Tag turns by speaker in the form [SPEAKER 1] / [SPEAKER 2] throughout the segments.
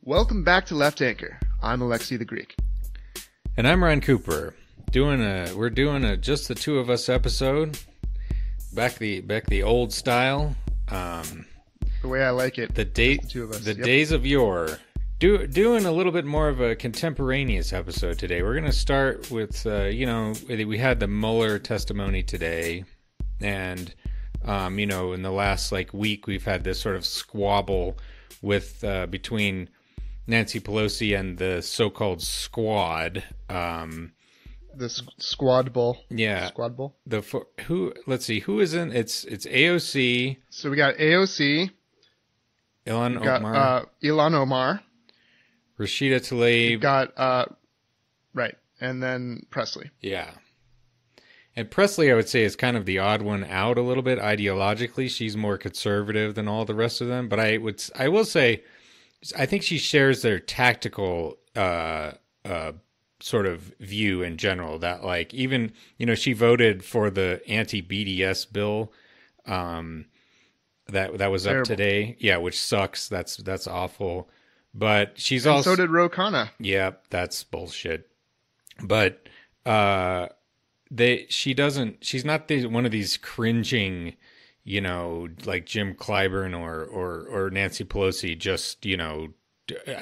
[SPEAKER 1] Welcome back to Left Anchor. I'm Alexei the Greek.
[SPEAKER 2] And I'm Ryan Cooper. We're doing a just the two of us episode. Back the old style.
[SPEAKER 1] The way I like it.
[SPEAKER 2] The
[SPEAKER 1] two of us.
[SPEAKER 2] Days of yore. Doing a little bit more of a contemporaneous episode today. We're gonna start with we had the Mueller testimony today, and in the last week we've had this sort of squabble with between Nancy Pelosi and the so-called squad.
[SPEAKER 1] The squad bull.
[SPEAKER 2] Yeah.
[SPEAKER 1] Squad bull.
[SPEAKER 2] Let's see, who is in? It's AOC.
[SPEAKER 1] So we got AOC.
[SPEAKER 2] Ilhan
[SPEAKER 1] Omar.
[SPEAKER 2] Rashida Tlaib.
[SPEAKER 1] We've got, right. And then Presley.
[SPEAKER 2] Yeah. And Presley, I would say, is kind of the odd one out a little bit ideologically. She's more conservative than all the rest of them. But I will say, I think she shares their tactical sort of view in general. That even she voted for the anti-BDS bill that was
[SPEAKER 1] Terrible.
[SPEAKER 2] up today. Yeah, which sucks. That's awful. But she's
[SPEAKER 1] and
[SPEAKER 2] also
[SPEAKER 1] so did Ro Khanna.
[SPEAKER 2] Yeah, that's bullshit. But she's not one of these cringing, like Jim Clyburn or Nancy Pelosi, just,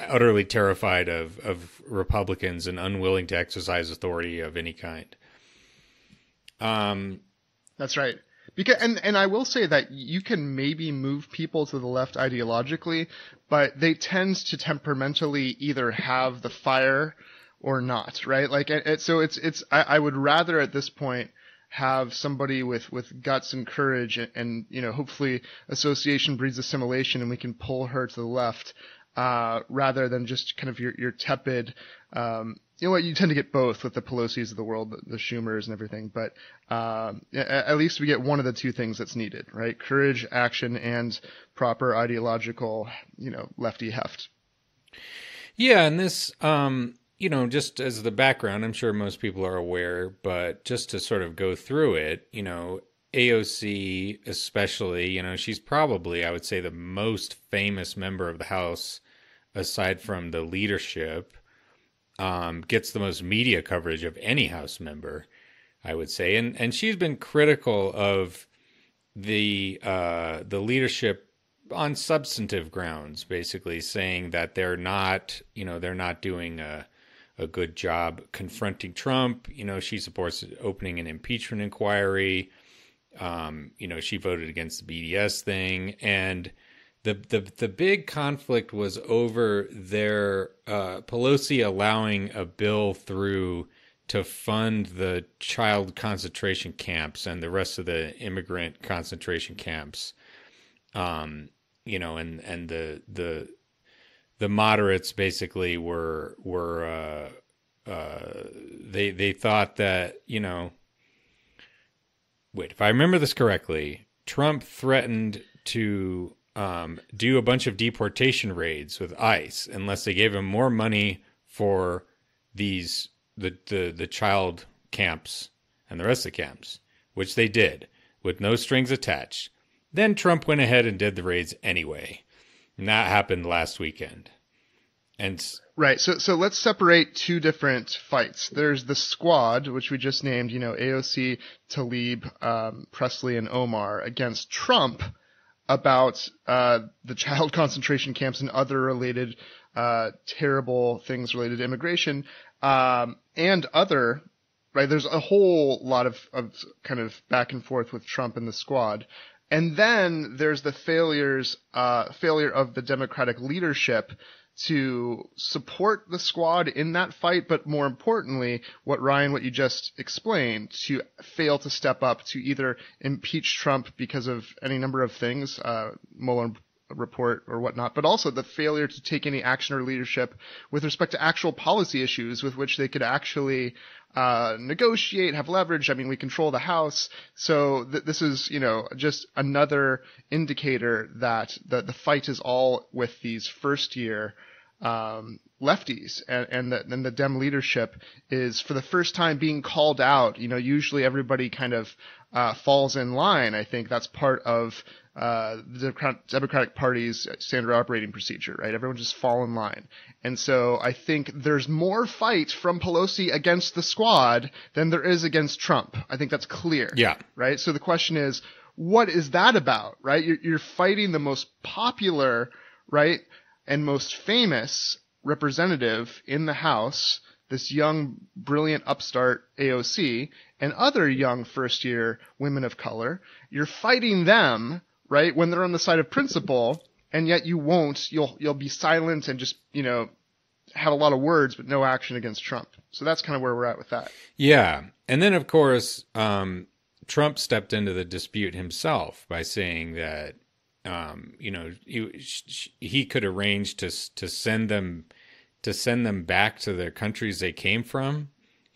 [SPEAKER 2] utterly terrified of Republicans and unwilling to exercise authority of any kind.
[SPEAKER 1] That's right. Because and I will say that you can maybe move people to the left ideologically, but they tend to temperamentally either have the fire or not, right? I would rather at this point have somebody with guts and courage and hopefully association breeds assimilation and we can pull her to the left, rather than just kind of your tepid, you tend to get both with the Pelosi's of the world, the Schumers and everything, but at least we get one of the two things that's needed, right? Courage, action, and proper ideological, lefty heft.
[SPEAKER 2] Yeah, and this, just as the background, I'm sure most people are aware, but just to sort of go through it, AOC especially, she's probably, I would say, the most famous member of the House aside from the leadership. Gets the most media coverage of any House member, I would say, and she's been critical of the leadership on substantive grounds, basically saying that they're not doing a good job confronting Trump. She supports opening an impeachment inquiry. She voted against the BDS thing, and the big conflict was over their Pelosi allowing a bill through to fund the child concentration camps and the rest of the immigrant concentration camps. And the moderates basically were they thought that, wait, if I remember this correctly, Trump threatened to do a bunch of deportation raids with ICE unless they gave him more money for the child camps and the rest of the camps, which they did with no strings attached. Then Trump went ahead and did the raids anyway. And that happened last weekend. And
[SPEAKER 1] right. So let's separate two different fights. There's the squad, which we just named, AOC, Tlaib, Presley, and Omar against Trump about the child concentration camps and other related terrible things related to immigration, and other, right? There's a whole lot of kind of back and forth with Trump and the squad. And then there's the failure of the Democratic leadership to support the squad in that fight, but more importantly, what you just explained, to fail to step up to either impeach Trump because of any number of things, Mueller report or whatnot, but also the failure to take any action or leadership with respect to actual policy issues with which they could actually negotiate, have leverage. I mean, we control the House. So this is, just another indicator that the fight is all with these first year lefties, and the Dem leadership is for the first time being called out. Usually everybody kind of falls in line. I think that's part of the Democratic Party's standard operating procedure, right? Everyone just fall in line. And so I think there's more fight from Pelosi against the squad than there is against Trump. I think that's clear.
[SPEAKER 2] Yeah.
[SPEAKER 1] Right? So the question is, what is that about, right? You're fighting the most popular, right, and most famous representative in the House, this young, brilliant upstart AOC, and other young first-year women of color. You're fighting them, right, when they're on the side of principle, and yet you won't. You'll be silent and just, have a lot of words but no action against Trump. So that's kind of where we're at with that.
[SPEAKER 2] Yeah. And then, of course, Trump stepped into the dispute himself by saying that, he could arrange to send them back to the countries they came from.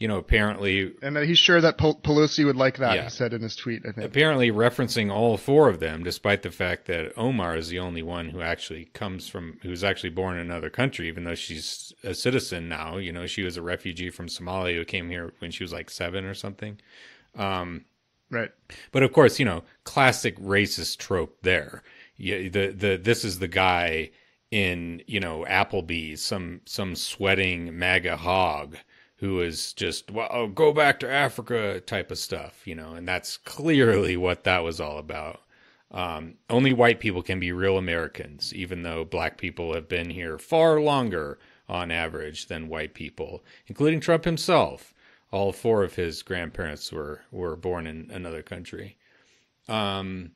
[SPEAKER 2] Apparently, and
[SPEAKER 1] he's sure that Pelosi would like that. Yeah. He said in his tweet, I think.
[SPEAKER 2] Apparently, referencing all four of them, despite the fact that Omar is the only one who actually who's actually born in another country, even though she's a citizen now. She was a refugee from Somalia who came here when she was like 7 or something.
[SPEAKER 1] Right.
[SPEAKER 2] But of course, classic racist trope there. This is the guy in, Applebee's, some sweating MAGA hog who is just, well, go back to Africa type of stuff, and that's clearly what that was all about. Only white people can be real Americans, even though black people have been here far longer on average than white people, including Trump himself. All 4 of his grandparents were born in another country. And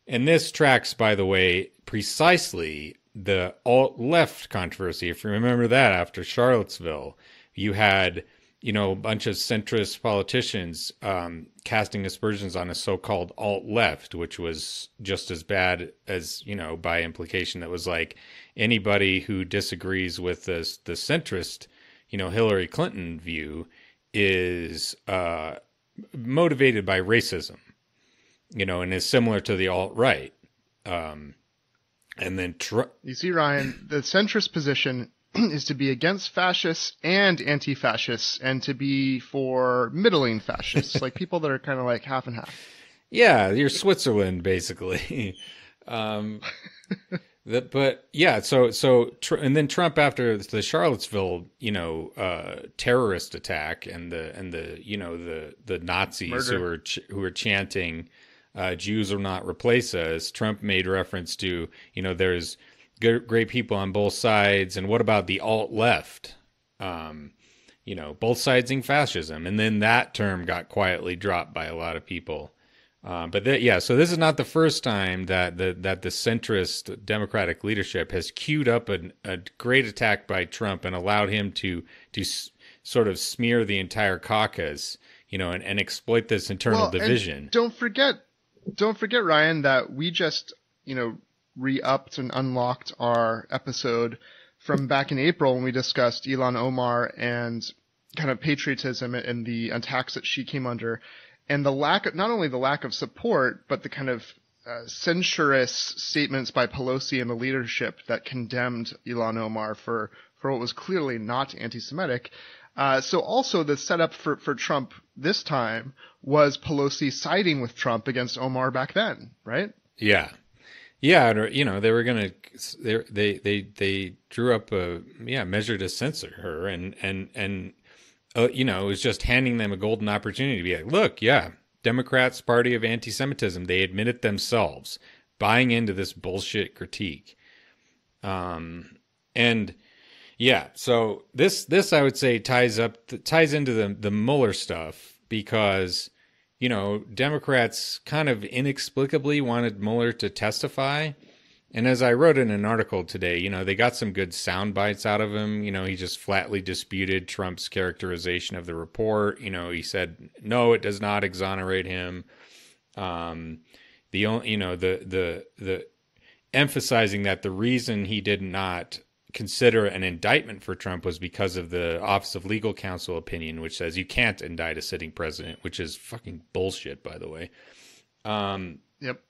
[SPEAKER 2] this tracks, by the way, precisely the alt-left controversy. If you remember that after Charlottesville, you had, a bunch of centrist politicians casting aspersions on a so-called alt-left, which was just as bad as, by implication, that was like anybody who disagrees with the centrist, Hillary Clinton view is motivated by racism, and is similar to the alt-right. And then
[SPEAKER 1] you see, Ryan, the centrist position is to be against fascists and anti-fascists, and to be for middling fascists, like people that are kind of like half and half.
[SPEAKER 2] Yeah, you're Switzerland, basically. But yeah, and then Trump, after the Charlottesville, terrorist attack and the Nazis
[SPEAKER 1] murder,
[SPEAKER 2] who were chanting, Jews will not replace us. Trump made reference to, there's great people on both sides, and what about the alt-left? Both sidesing fascism, and then that term got quietly dropped by a lot of people. So this is not the first time that the centrist Democratic leadership has queued up a great attack by Trump and allowed him to sort of smear the entire caucus, and exploit this internal division.
[SPEAKER 1] And don't forget, Ryan, that we just, re-upped and unlocked our episode from back in April when we discussed Ilhan Omar and kind of patriotism and the attacks that she came under. And not only the lack of support, but the kind of censorious statements by Pelosi and the leadership that condemned Ilhan Omar for what was clearly not anti-Semitic. So also the setup for Trump this time was Pelosi siding with Trump against Omar back then, right?
[SPEAKER 2] Yeah. Yeah, they were gonna. They drew up a measure to censor her, and it was just handing them a golden opportunity to be like, look, Democrats, party of anti-Semitism. They admit it themselves, buying into this bullshit critique. So this I would say ties into the Mueller stuff, because Democrats kind of inexplicably wanted Mueller to testify. And as I wrote in an article today, they got some good sound bites out of him. He just flatly disputed Trump's characterization of the report. He said, no, it does not exonerate him. The emphasizing that the reason he did not consider an indictment for Trump was because of the Office of Legal Counsel opinion, which says you can't indict a sitting president, which is fucking bullshit, by the way.
[SPEAKER 1] Yep.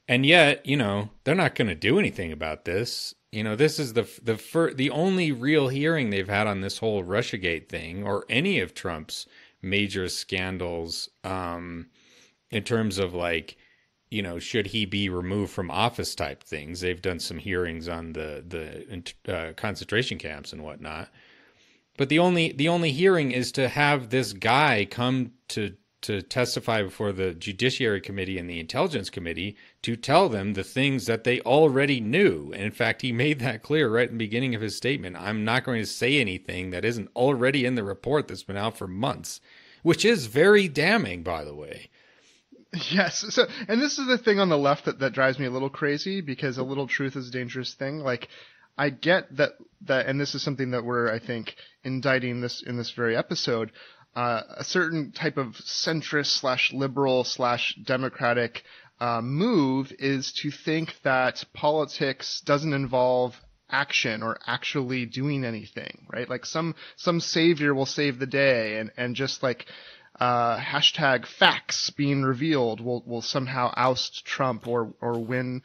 [SPEAKER 2] And yet, they're not going to do anything about this. This is the only real hearing they've had on this whole Russiagate thing, or any of Trump's major scandals, in terms of like should he be removed from office type things. They've done some hearings on the concentration camps and whatnot. But the only hearing is to have this guy come to testify before the Judiciary Committee and the Intelligence Committee to tell them the things that they already knew. And in fact, he made that clear right in the beginning of his statement. I'm not going to say anything that isn't already in the report that's been out for months, which is very damning, by the way.
[SPEAKER 1] Yes. So, and this is the thing on the left that drives me a little crazy, because a little truth is a dangerous thing. Like, I get that, and this is something that we're, I think, indicting this in this very episode. A certain type of centrist / liberal / democratic move is to think that politics doesn't involve action or actually doing anything, right? Like some savior will save the day, and just like hashtag facts being revealed will somehow oust Trump or win,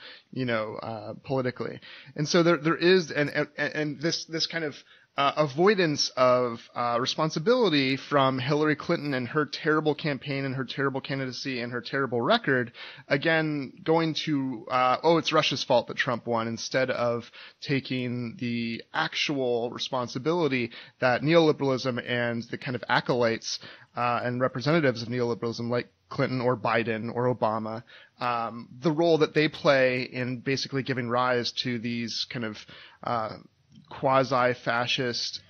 [SPEAKER 1] politically. And so there is, and this kind of avoidance of responsibility from Hillary Clinton and her terrible campaign and her terrible candidacy and her terrible record, again, going to, it's Russia's fault that Trump won, instead of taking the actual responsibility that neoliberalism and the kind of acolytes and representatives of neoliberalism like Clinton or Biden or Obama, the role that they play in basically giving rise to these kind of quasi-fascist,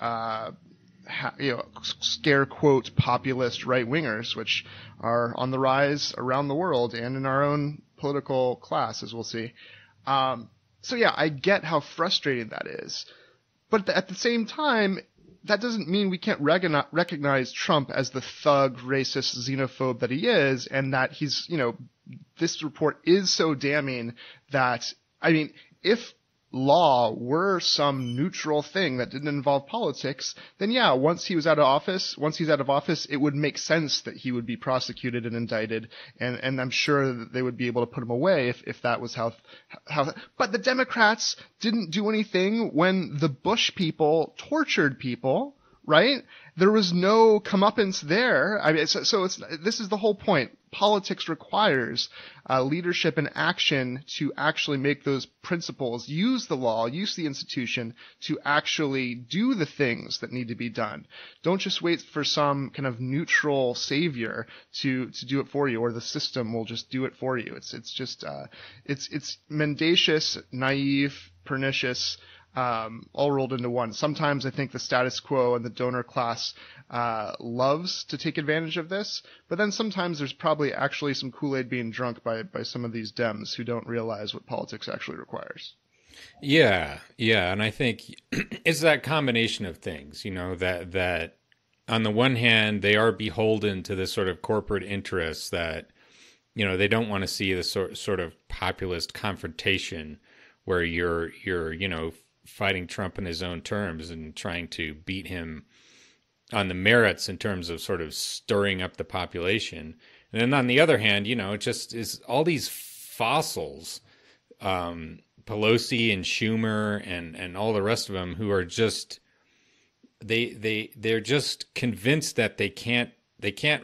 [SPEAKER 1] scare quote populist right-wingers, which are on the rise around the world and in our own political class, as we'll see. So yeah, I get how frustrating that is. But at the same time, that doesn't mean we can't recognize Trump as the thug, racist, xenophobe that he is, and that he's, this report is so damning that, if law were some neutral thing that didn't involve politics, then yeah, once he's out of office, it would make sense that he would be prosecuted and indicted, and I'm sure that they would be able to put him away if that was how, but the Democrats didn't do anything when the Bush people tortured people, right? There was no comeuppance there. This is the whole point. Politics requires leadership and action to actually make those principles, use the law, use the institution to actually do the things that need to be done. Don't just wait for some kind of neutral savior to do it for you, or the system will just do it for you. It's mendacious, naive, pernicious, all rolled into one. Sometimes I think the status quo and the donor class loves to take advantage of this, but then sometimes there's probably actually some Kool-Aid being drunk by some of these Dems who don't realize what politics actually requires.
[SPEAKER 2] Yeah, and I think it's that combination of things, that on the one hand they are beholden to this sort of corporate interests that, they don't want to see the sort of populist confrontation where you're fighting Trump in his own terms and trying to beat him on the merits in terms of sort of stirring up the population. And then on the other hand, it just is all these fossils, Pelosi and Schumer and all the rest of them, who are just, they're just convinced that they can't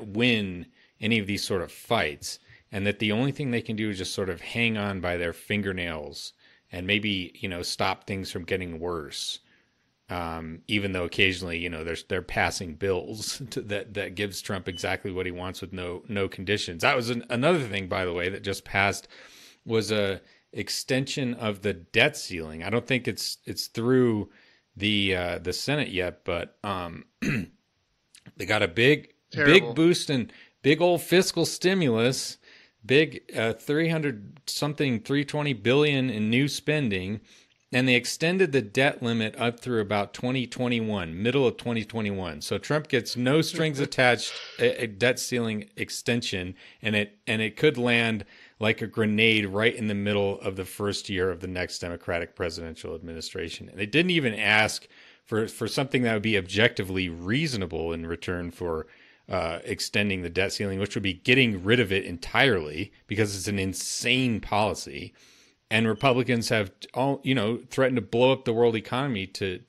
[SPEAKER 2] win any of these sort of fights, and that the only thing they can do is just sort of hang on by their fingernails and maybe, stop things from getting worse. Even though occasionally, they're passing bills that gives Trump exactly what he wants with no conditions. That was another thing, by the way, that just passed, was a extension of the debt ceiling. I don't think it's through the Senate yet, but they got a big boost and big old fiscal stimulus. Big 320 billion in new spending, and they extended the debt limit up through about 2021, middle of 2021. So Trump gets no strings attached, a debt ceiling extension, and it could land like a grenade right in the middle of the first year of the next Democratic presidential administration. And they didn't even ask for something that would be objectively reasonable in return for extending the debt ceiling, which would be getting rid of it entirely, because it's an insane policy. And Republicans have all, threatened to blow up the world economy to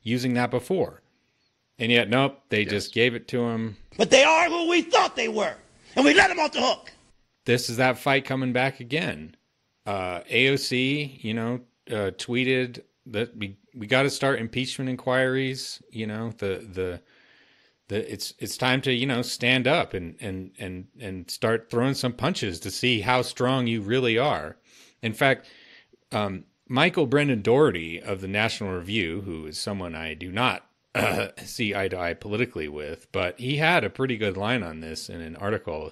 [SPEAKER 2] using that before. And yet, nope, they just gave it to him.
[SPEAKER 3] But they are who we thought they were, and we let them off the hook.
[SPEAKER 2] this is that fight coming back again. AOC, tweeted that we got to start impeachment inquiries. It's time to stand up and start throwing some punches to see how strong you really are. In fact, Michael Brendan Doherty of the National Review, who is someone I do not see eye to eye politically with, but he had a pretty good line on this in an article.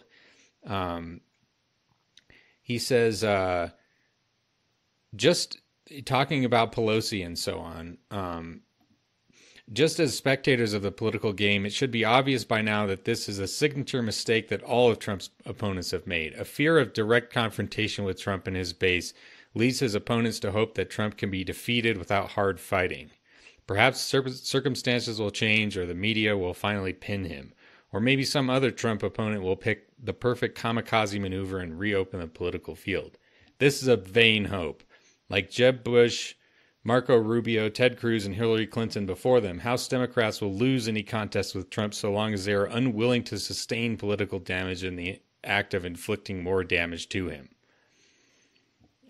[SPEAKER 2] He says, just talking about Pelosi and so on, just as spectators of the political game, it should be obvious by now that this is a signature mistake that all of Trump's opponents have made. A fear of direct confrontation with Trump and his base leads his opponents to hope that Trump can be defeated without hard fighting. Perhaps circumstances will change, or the media will finally pin him. Or maybe some other Trump opponent will pick the perfect kamikaze maneuver and reopen the political field. This is a vain hope. Like Jeb Bush, Marco Rubio, Ted Cruz, and Hillary Clinton before them, House Democrats will lose any contest with Trump so long as they are unwilling to sustain political damage in the act of inflicting more damage to him.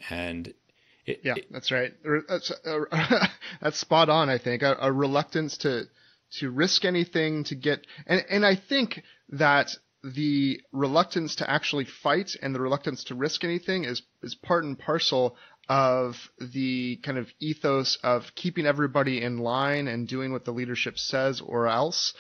[SPEAKER 2] And
[SPEAKER 1] that's right. That's spot on. I think a reluctance to risk anything to get, and I think that the reluctance to actually fight and the reluctance to risk anything is part and parcel of the kind of ethos of keeping everybody in line and doing what the leadership says, or else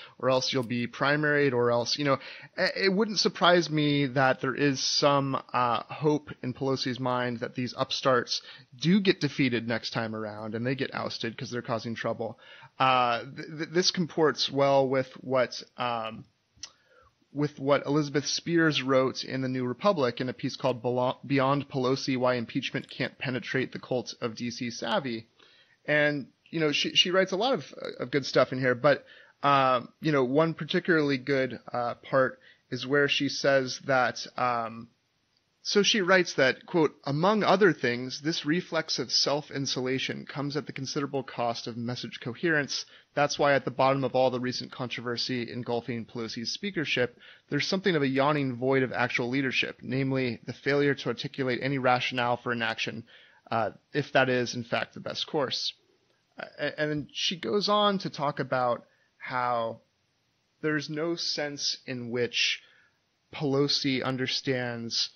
[SPEAKER 1] you'll be primaried, or else, it wouldn't surprise me that there is some hope in Pelosi's mind that these upstarts do get defeated next time around and they get ousted because they're causing trouble. This comports well with what Elizabeth Spears wrote in the New Republic in a piece called Beyond Pelosi, Why Impeachment Can't Penetrate the Cult of DC Savvy. And, she writes a lot of good stuff in here, but, one particularly good part is where she says that, so she writes that, quote, among other things, this reflex of self-insulation comes at the considerable cost of message coherence. That's why at the bottom of all the recent controversy engulfing Pelosi's speakership, there's something of a yawning void of actual leadership, namely the failure to articulate any rationale for inaction, if that is, in fact, the best course. And then she goes on to talk about how there's no sense in which Pelosi understands,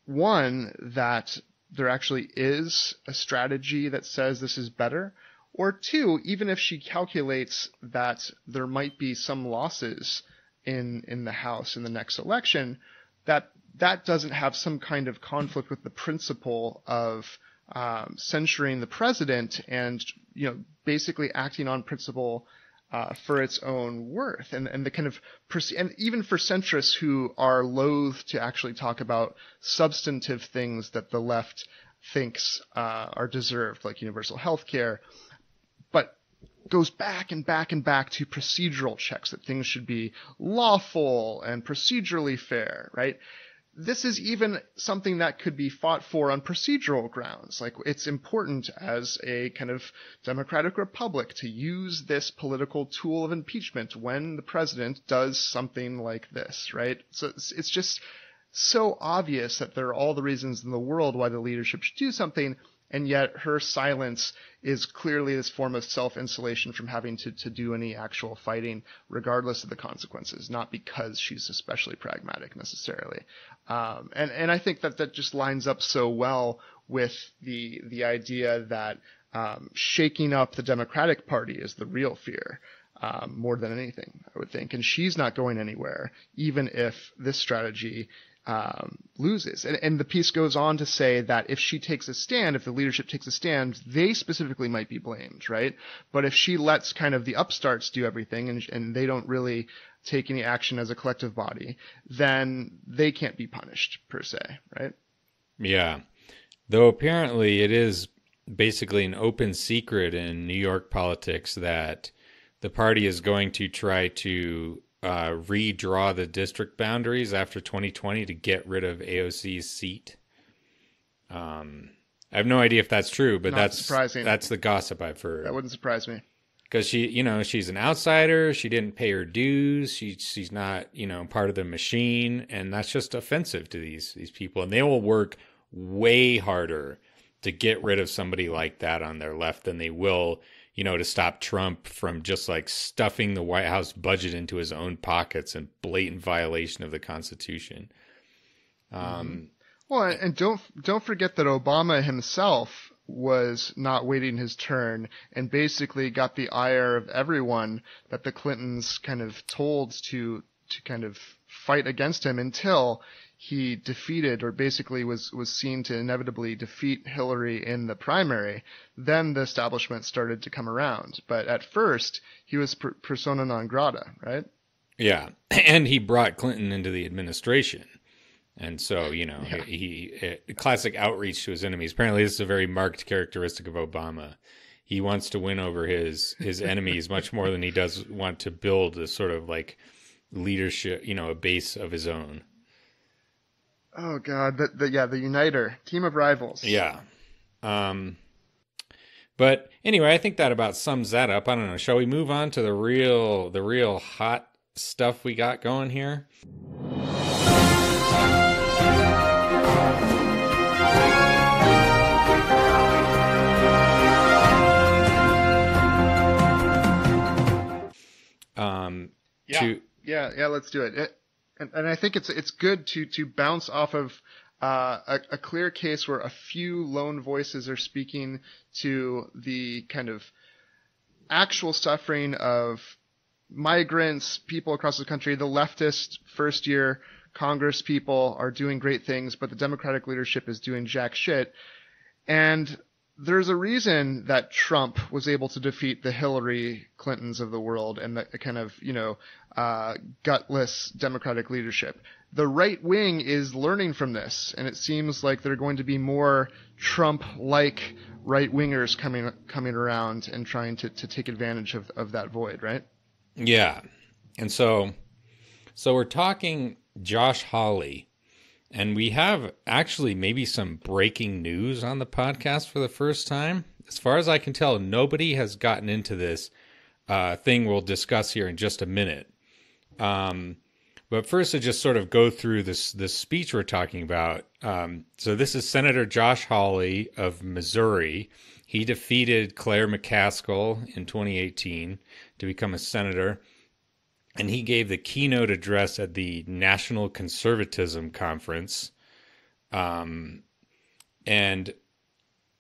[SPEAKER 1] one, that there actually is a strategy that says this is better, or two, even if she calculates that there might be some losses in the House in the next election, that doesn't have some kind of conflict with the principle of censuring the president and, basically acting on principle for its own worth, and the kind of and even for centrists who are loath to actually talk about substantive things that the left thinks are deserved, like universal health care, but goes back and back and back to procedural checks, that things should be lawful and procedurally fair, right? This is even something that could be fought for on procedural grounds. Like, it's important as a kind of democratic republic to use this political tool of impeachment when the president does something like this, right? So it's just so obvious that there are all the reasons in the world why the leadership should do something, and yet her silence is clearly this form of self-insulation from having to do any actual fighting, regardless of the consequences, not because she's especially pragmatic necessarily. And I think that just lines up so well with the idea that shaking up the Democratic Party is the real fear, more than anything, I would think. And she's not going anywhere, even if this strategy loses. And the piece goes on to say that if she takes a stand, if the leadership takes a stand, they specifically might be blamed, right? But if she lets kind of the upstarts do everything and they don't really take any action as a collective body, then they can't be punished per se, right?
[SPEAKER 2] Yeah. Though apparently it is basically an open secret in New York politics that the party is going to try to redraw the district boundaries after 2020 to get rid of AOC's seat. I have no idea if that's true, but
[SPEAKER 1] Not surprising.
[SPEAKER 2] That's the gossip I've heard.
[SPEAKER 1] That wouldn't surprise me.
[SPEAKER 2] because she's an outsider. She didn't pay her dues. She's not, part of the machine. And that's just offensive to these people. And they will work way harder to get rid of somebody like that on their left than they will, to stop Trump from just like stuffing the White House budget into his own pockets in blatant violation of the Constitution.
[SPEAKER 1] Well, and don't forget that Obama himself was not waiting his turn and basically got the ire of everyone that the Clintons kind of told to kind of fight against him until he defeated, or basically was seen to inevitably defeat Hillary in the primary. Then the establishment started to come around. But at first, he was persona non grata, right?
[SPEAKER 2] Yeah. And he brought Clinton into the administration. And so, he classic outreach to his enemies. Apparently, this is a very marked characteristic of Obama. He wants to win over his enemies much more than he does want to build a sort of like leadership, a base of his own.
[SPEAKER 1] Oh God, the uniter, team of rivals.
[SPEAKER 2] Yeah. But anyway, I think that about sums that up. I don't know. Shall we move on to the real hot stuff we got going here?
[SPEAKER 1] Yeah, let's do it. And I think it's good to bounce off of a clear case where a few lone voices are speaking to the kind of actual suffering of migrants, people across the country. The leftist first-year Congress people are doing great things, but the Democratic leadership is doing jack shit. And there's a reason that Trump was able to defeat the Hillary Clintons of the world and the kind of, gutless Democratic leadership. The right wing is learning from this, and it seems like there are going to be more Trump-like right-wingers coming around and trying to take advantage of that void, right?
[SPEAKER 2] Yeah. And so we're talking Josh Hawley. And we have actually maybe some breaking news on the podcast for the first time. As far as I can tell, nobody has gotten into this thing we'll discuss here in just a minute. But first, to just sort of go through this speech we're talking about. So this is Senator Josh Hawley of Missouri. He defeated Claire McCaskill in 2018 to become a senator. And he gave the keynote address at the National Conservatism Conference. And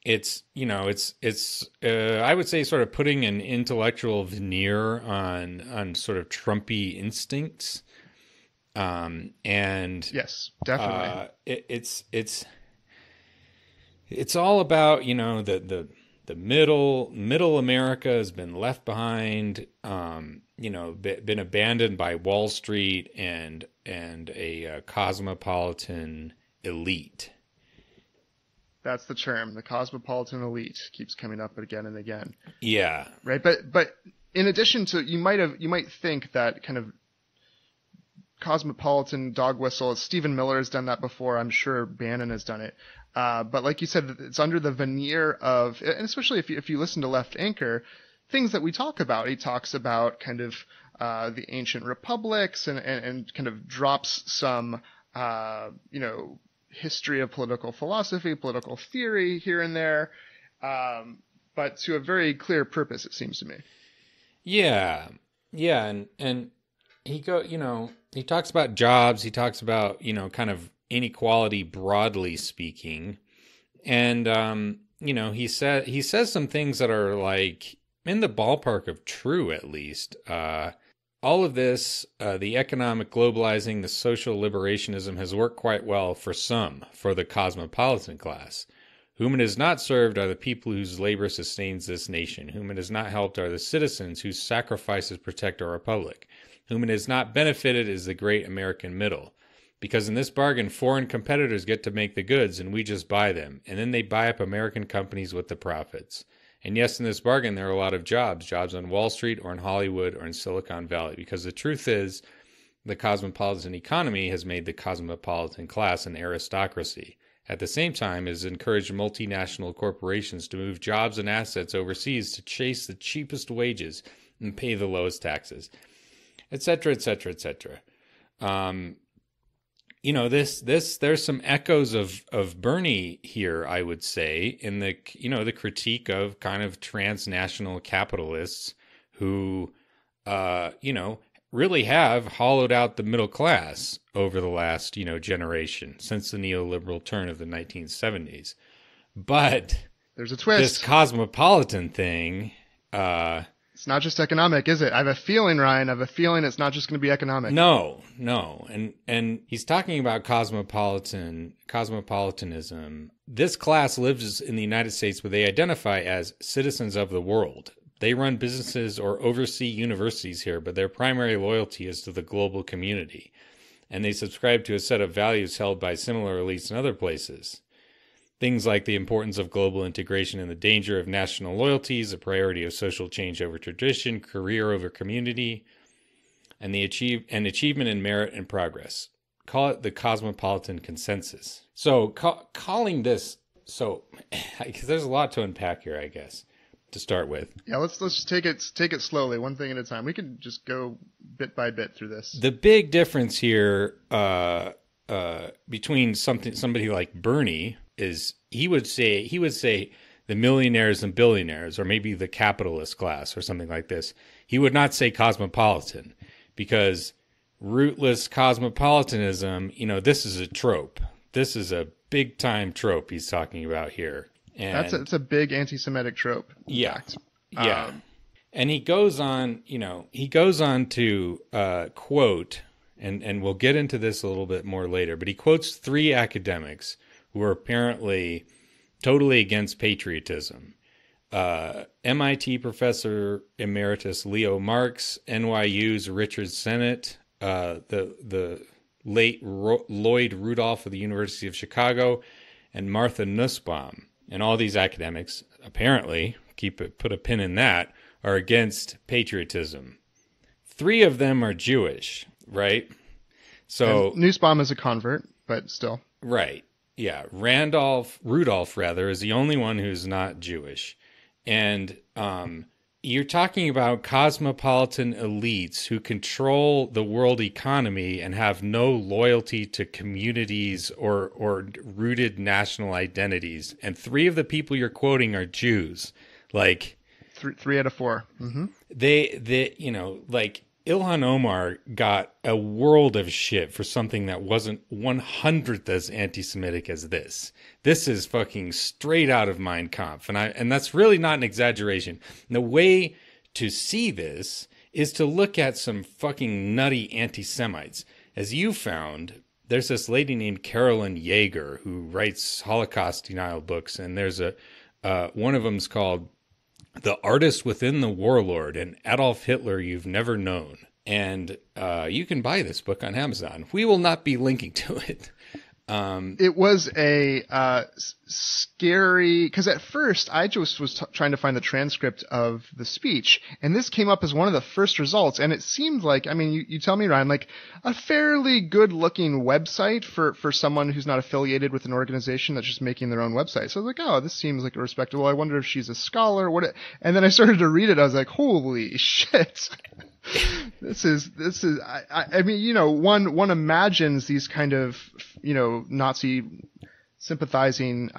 [SPEAKER 2] it's I would say sort of putting an intellectual veneer on sort of Trumpy instincts. And
[SPEAKER 1] yes, definitely.
[SPEAKER 2] It's all about, the middle America has been left behind, been abandoned by Wall Street and a cosmopolitan elite.
[SPEAKER 1] That's the term. The cosmopolitan elite keeps coming up again and again.
[SPEAKER 2] Yeah.
[SPEAKER 1] Right. But in addition to, you might think that kind of cosmopolitan dog whistle, Stephen Miller has done that before. I'm sure Bannon has done it. But like you said, it's under the veneer of, and especially if you listen to Left Anchor, things that we talk about. He talks about kind of the ancient republics and kind of drops some, history of political philosophy, political theory here and there, but to a very clear purpose, it seems to me.
[SPEAKER 2] Yeah, and he he talks about jobs. He talks about kind of inequality broadly speaking, and he says some things that are like in the ballpark of true, at least. All of this, the economic globalizing, the social liberationism has worked quite well for some, for the cosmopolitan class. Whom it has not served are the people whose labor sustains this nation. Whom it has not helped are the citizens whose sacrifices protect our republic. Whom it has not benefited is the great American middle. Because in this bargain, foreign competitors get to make the goods and we just buy them. And then they buy up American companies with the profits. And yes, in this bargain, there are a lot of jobs on Wall Street or in Hollywood or in Silicon Valley. Because the truth is, the cosmopolitan economy has made the cosmopolitan class an aristocracy, At the same time, it has encouraged multinational corporations to move jobs and assets overseas to chase the cheapest wages and pay the lowest taxes, etc., etc., etc. There's some echoes of Bernie here, I would say, in the critique of kind of transnational capitalists who, really have hollowed out the middle class over the last, generation, since the neoliberal turn of the 1970s. But
[SPEAKER 1] there's a twist.
[SPEAKER 2] This cosmopolitan thing,
[SPEAKER 1] it's not just economic, is it? I have a feeling, Ryan, it's not just going to be economic.
[SPEAKER 2] No. And he's talking about cosmopolitanism. This class lives in the United States where they identify as citizens of the world. They run businesses or oversee universities here, but their primary loyalty is to the global community. And they subscribe to a set of values held by similar elites in other places. Things like the importance of global integration and the danger of national loyalties, the priority of social change over tradition, career over community, and achievement in merit and progress. Call it the cosmopolitan consensus. So calling this, because there's a lot to unpack here, I guess, to start with.
[SPEAKER 1] Yeah, let's just take it slowly, one thing at a time. We could just go bit by bit through this.
[SPEAKER 2] The big difference here between somebody like Bernie is he would say the millionaires and billionaires, or maybe the capitalist class or something like this. He would not say cosmopolitan, because rootless cosmopolitanism, this is a trope. This is a big time trope he's talking about here. And
[SPEAKER 1] that's a big anti-Semitic trope.
[SPEAKER 2] Yeah. Yeah. And he goes on to quote, and we'll get into this a little bit more later, but he quotes three academics who are apparently totally against patriotism. MIT professor emeritus Leo Marx, NYU's Richard Sennett, the late Lloyd Rudolph of the University of Chicago, and Martha Nussbaum. And all these academics, apparently, put a pin in that, are against patriotism. Three of them are Jewish, right? So
[SPEAKER 1] and Nussbaum is a convert, but still.
[SPEAKER 2] Right. Yeah. Rudolph, is the only one who's not Jewish. And you're talking about cosmopolitan elites who control the world economy and have no loyalty to communities or rooted national identities. And three of the people you're quoting are Jews. Like
[SPEAKER 1] three out of four. Mm-hmm.
[SPEAKER 2] They like Ilhan Omar got a world of shit for something that wasn't 1/100th as anti-Semitic as this. This is fucking straight out of Mein Kampf. And that's really not an exaggeration. And the way to see this is to look at some fucking nutty anti-Semites. As you found, there's this lady named Carolyn Yeager who writes Holocaust denial books. And there's one of them's called The Artist Within the Warlord, and Adolf Hitler You've Never Known. And you can buy this book on Amazon. We will not be linking to it.
[SPEAKER 1] It was a scary, because at first I just was trying to find the transcript of the speech, and this came up as one of the first results, and it seemed like, I mean, you tell me, Ryan, like a fairly good-looking website for someone who's not affiliated with an organization that's just making their own website. So I was like, oh, this seems like respectable. I wonder if she's a scholar. And then I started to read it. I was like, holy shit. This is, I mean, one imagines these kind of, Nazi sympathizing,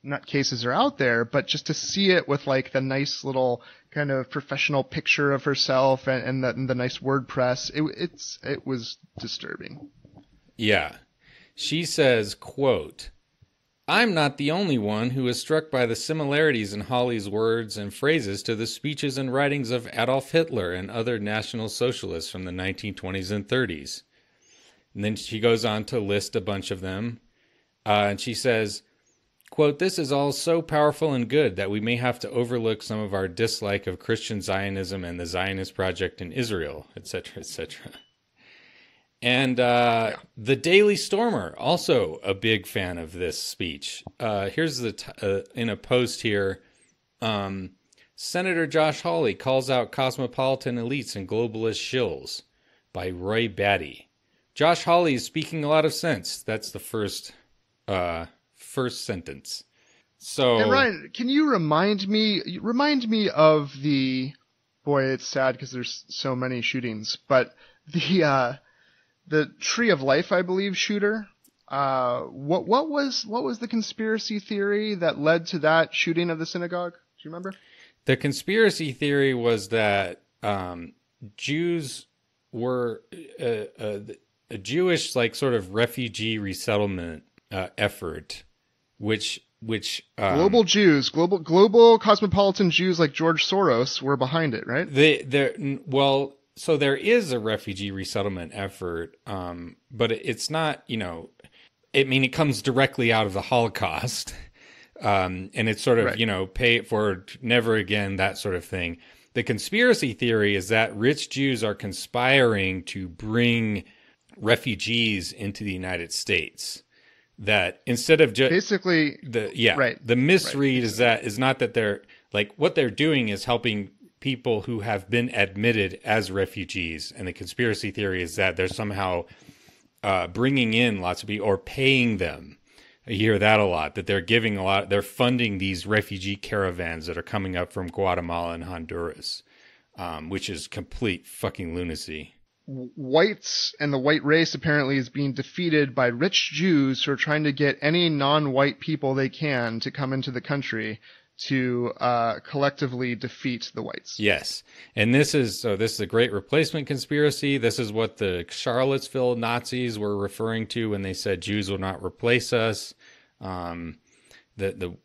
[SPEAKER 1] nutcases are out there, but just to see it with like the nice little kind of professional picture of herself and the nice WordPress, it was disturbing.
[SPEAKER 2] Yeah. She says, quote, "I'm not the only one who is struck by the similarities in Hawley's words and phrases to the speeches and writings of Adolf Hitler and other National Socialists from the 1920s and 30s. And then she goes on to list a bunch of them. And she says, quote, "This is all so powerful and good that we may have to overlook some of our dislike of Christian Zionism and the Zionist project in Israel, etc., etc." And the Daily Stormer, also a big fan of this speech. Here's in a post here, Senator Josh Hawley calls out cosmopolitan elites and globalist shills, by Roy Batty. Josh Hawley is speaking a lot of sense. That's the first first sentence. So,
[SPEAKER 1] and Ryan, can you remind me of boy, it's sad because there's so many shootings, but the Tree of Life, I believe, shooter. What was the conspiracy theory that led to that shooting of the synagogue? Do you remember?
[SPEAKER 2] the conspiracy theory was that Jews were a Jewish like sort of refugee resettlement effort, which
[SPEAKER 1] Global Jews, global cosmopolitan Jews like George Soros were behind it, right?
[SPEAKER 2] So there is a refugee resettlement effort, but it's not, it comes directly out of the Holocaust, and it's sort of,
[SPEAKER 1] Right.
[SPEAKER 2] Pay it forward, never again, that sort of thing. The conspiracy theory is that rich Jews are conspiring to bring refugees into the United States. That instead of just
[SPEAKER 1] Basically, right.
[SPEAKER 2] the misread is not that they're like what they're doing is helping people who have been admitted as refugees, and the conspiracy theory is that they're somehow bringing in lots of people or paying them. I hear that a lot, that they're giving a lot, they're funding these refugee caravans that are coming up from Guatemala and Honduras, which is complete fucking lunacy.
[SPEAKER 1] Whites and the white race apparently is being defeated by rich Jews who are trying to get any non-white people they can to come into the country to collectively defeat the whites.
[SPEAKER 2] Yes. And this is a great replacement conspiracy. This is what the Charlottesville Nazis were referring to when they said Jews will not replace us. The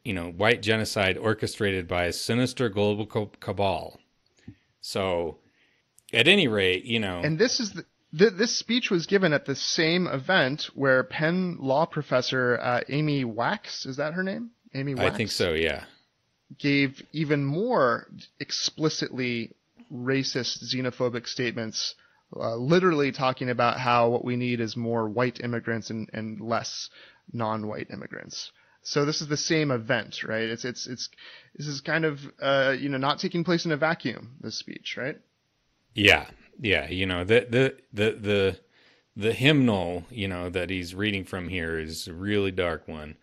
[SPEAKER 2] white genocide orchestrated by a sinister global cabal. So at any rate,
[SPEAKER 1] And this is this speech was given at the same event where Penn law professor Amy Wax, is that her name? Amy Wax?
[SPEAKER 2] I think so, yeah.
[SPEAKER 1] Gave even more explicitly racist, xenophobic statements, literally talking about how what we need is more white immigrants and less non-white immigrants. So this is the same event, right? This is kind of not taking place in a vacuum, this speech, right?
[SPEAKER 2] Yeah. The hymnal, that he's reading from here is a really dark one.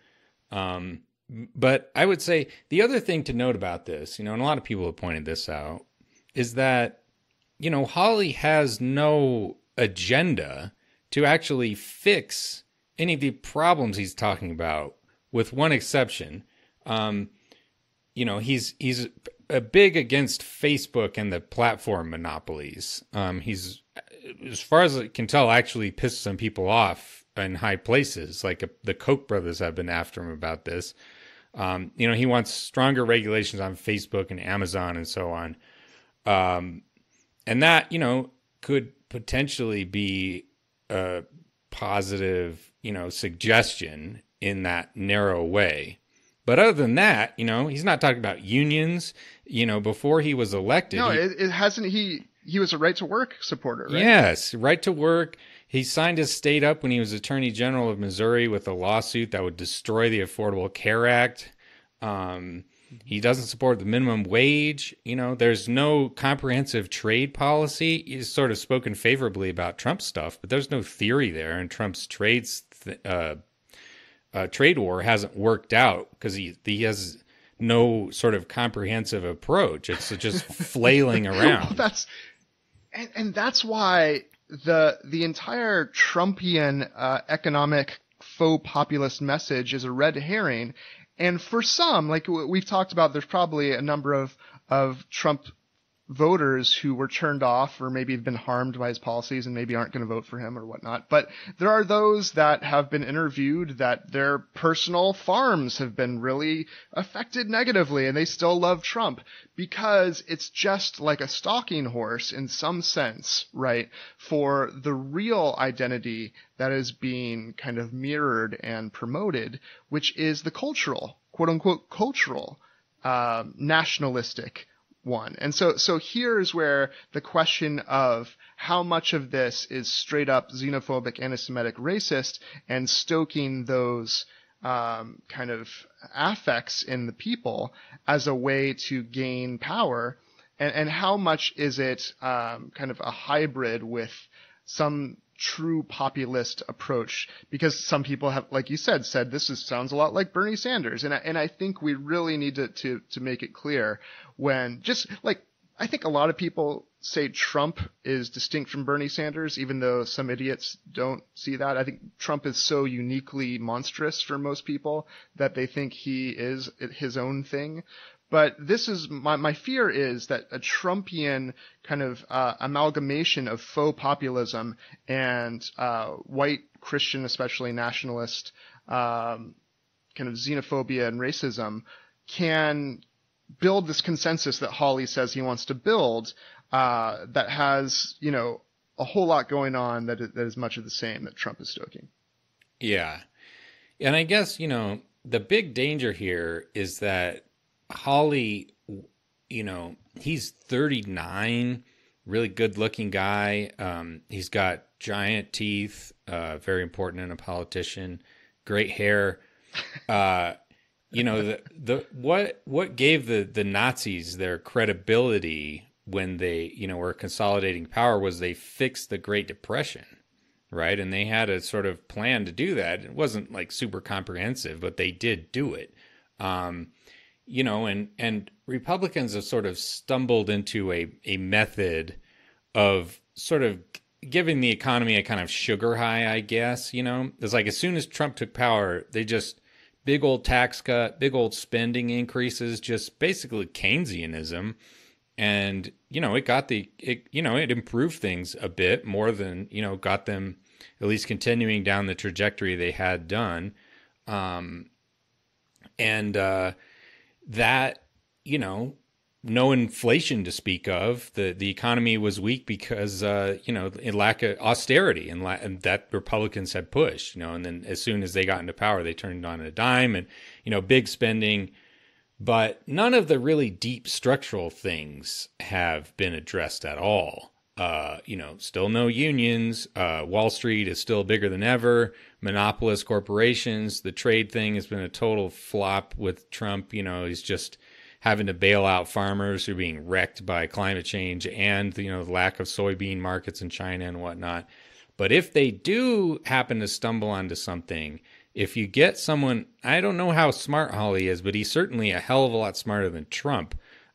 [SPEAKER 2] But I would say the other thing to note about this, and a lot of people have pointed this out, is that, Hawley has no agenda to actually fix any of the problems he's talking about, with one exception. He's big against Facebook and the platform monopolies. He's, as far as I can tell, actually pissed some people off in high places. Like the Koch brothers have been after him about this. He wants stronger regulations on Facebook and Amazon and so on. And that, could potentially be a positive, suggestion in that narrow way. But other than that, he's not talking about unions. Before he was elected.
[SPEAKER 1] No, it hasn't. He was a right to work supporter, right?
[SPEAKER 2] Yes, right to work. He signed his state up when he was Attorney General of Missouri with a lawsuit that would destroy the Affordable Care Act. He doesn't support the minimum wage. There's no comprehensive trade policy. He's sort of spoken favorably about Trump stuff, but there's no theory there. And Trump's trade war hasn't worked out because he has no sort of comprehensive approach. It's just flailing around.
[SPEAKER 1] Well, that's why the entire Trumpian economic faux populist message is a red herring. And for some, like we've talked about, there's probably a number of Trump voters who were turned off or maybe have been harmed by his policies and maybe aren't going to vote for him or whatnot. But there are those that have been interviewed that their personal farms have been really affected negatively and they still love Trump because it's just like a stalking horse in some sense, right, for the real identity that is being kind of mirrored and promoted, which is the cultural, quote unquote, cultural, nationalistic one. And so here's where the question of how much of this is straight up xenophobic, anti-Semitic, racist, and stoking those kind of affects in the people as a way to gain power, and how much is it kind of a hybrid with some true populist approach, because some people have, like you said sounds a lot like Bernie Sanders. And I think we really need to make it clear when just like, I think a lot of people say Trump is distinct from Bernie Sanders, even though some idiots don't see that. I think Trump is so uniquely monstrous for most people that they think he is his own thing. But this is my fear is that a Trumpian kind of amalgamation of faux populism and white Christian, especially nationalist, kind of xenophobia and racism can build this consensus that Hawley says he wants to build, that has, a whole lot going on that is much of the same that Trump is stoking.
[SPEAKER 2] Yeah. And I guess, the big danger here is that Hawley, he's 39, really good looking guy. He's got giant teeth, very important in a politician, great hair. What gave the Nazis their credibility when they, were consolidating power was they fixed the Great Depression, right? And they had a sort of plan to do that. It wasn't like super comprehensive, but they did do it. And Republicans have sort of stumbled into a method of sort of giving the economy a kind of sugar high, I guess. It's like as soon as Trump took power, they just big old tax cut, big old spending increases, just basically Keynesianism. And, it improved things a bit more than, got them at least continuing down the trajectory they had done. That, no inflation to speak of. The economy was weak because, in lack of austerity and that Republicans had pushed, and then as soon as they got into power, they turned on a dime and, big spending. But none of the really deep structural things have been addressed at all. Still no unions. Wall Street is still bigger than ever. Monopolist corporations. The trade thing has been a total flop with Trump. He's just having to bail out farmers who are being wrecked by climate change and, the lack of soybean markets in China and whatnot. But if they do happen to stumble onto something, if you get someone, I don't know how smart Hawley is, but he's certainly a hell of a lot smarter than Trump.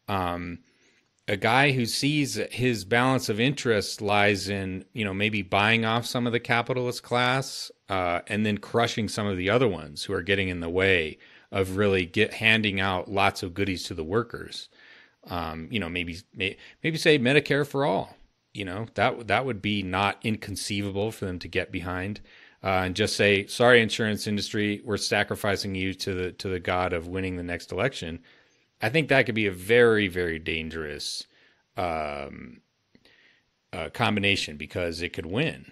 [SPEAKER 2] A guy who sees his balance of interest lies in, maybe buying off some of the capitalist class, and then crushing some of the other ones who are getting in the way of really handing out lots of goodies to the workers. Maybe say Medicare for all. That would be not inconceivable for them to get behind. And just say, sorry, insurance industry, we're sacrificing you to the god of winning the next election. I think that could be a very, very dangerous combination because it could win,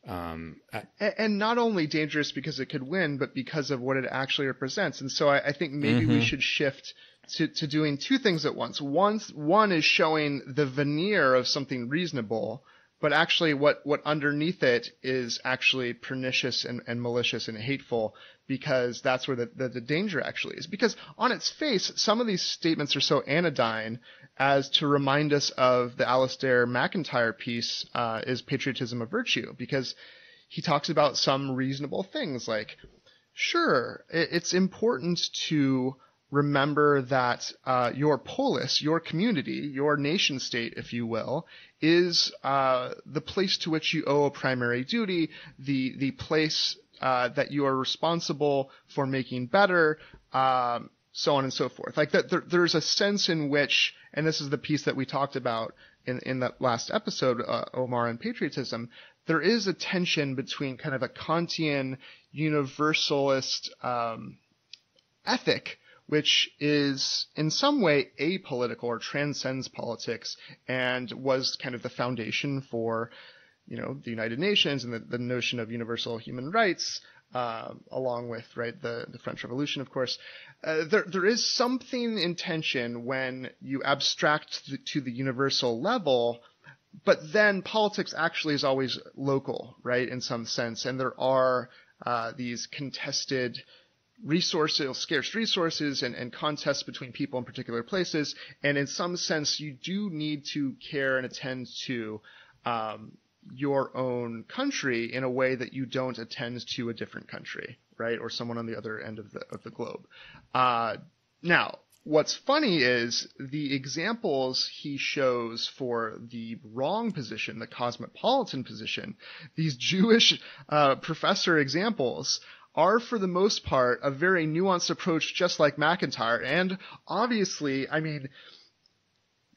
[SPEAKER 1] And not only dangerous because it could win, but because of what it actually represents. And so I think maybe we should shift to doing two things at once. One is showing the veneer of something reasonable, but actually what underneath it is actually pernicious and malicious and hateful, because that's where the danger actually is. Because on its face, some of these statements are so anodyne as to remind us of the Alistair McIntyre piece, Is Patriotism a Virtue? Because he talks about some reasonable things like, sure, it's important to remember that your polis, your community, your nation state, if you will, is the place to which you owe a primary duty, the place that you are responsible for making better, so on and so forth. Like that, there's a sense in which, and this is the piece that we talked about in that last episode, Omar, and patriotism, there is a tension between kind of a Kantian universalist ethic, which is in some way apolitical or transcends politics and was kind of the foundation for, the United Nations and the notion of universal human rights, along with, the French Revolution, of course. There is something in tension when you abstract to the universal level, but then politics actually is always local, right, in some sense. And there are these contested resources, scarce resources, and contests between people in particular places. And in some sense, you do need to care and attend to your own country in a way that you don't attend to a different country, right? Or someone on the other end of the globe. Now, what's funny is the examples he shows for the wrong position, the cosmopolitan position, these Jewish professor examples are for the most part a very nuanced approach, just like McIntyre, and obviously, I mean,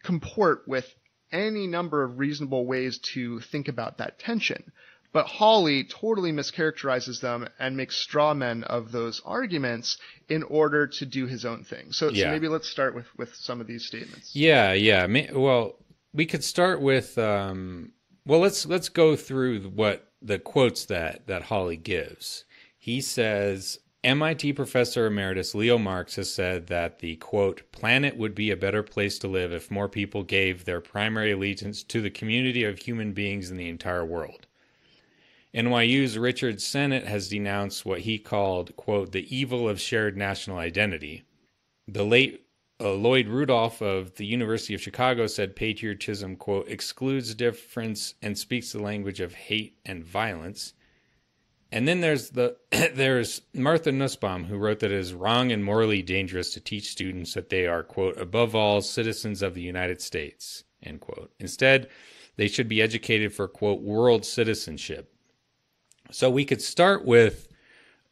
[SPEAKER 1] comport with any number of reasonable ways to think about that tension. But Hawley totally mischaracterizes them and makes straw men of those arguments in order to do his own thing. So maybe let's start with some of these statements.
[SPEAKER 2] Yeah. Well, we could start with let's go through what the quotes that Hawley gives. He says, MIT professor emeritus Leo Marx has said that the, quote, planet would be a better place to live if more people gave their primary allegiance to the community of human beings in the entire world. NYU's Richard Sennett has denounced what he called, quote, the evil of shared national identity. The late Lloyd Rudolph of the University of Chicago said patriotism, quote, excludes difference and speaks the language of hate and violence. And then there's Martha Nussbaum, who wrote that it is wrong and morally dangerous to teach students that they are, quote, above all citizens of the United States, end quote. Instead, they should be educated for, quote, world citizenship. So we could start with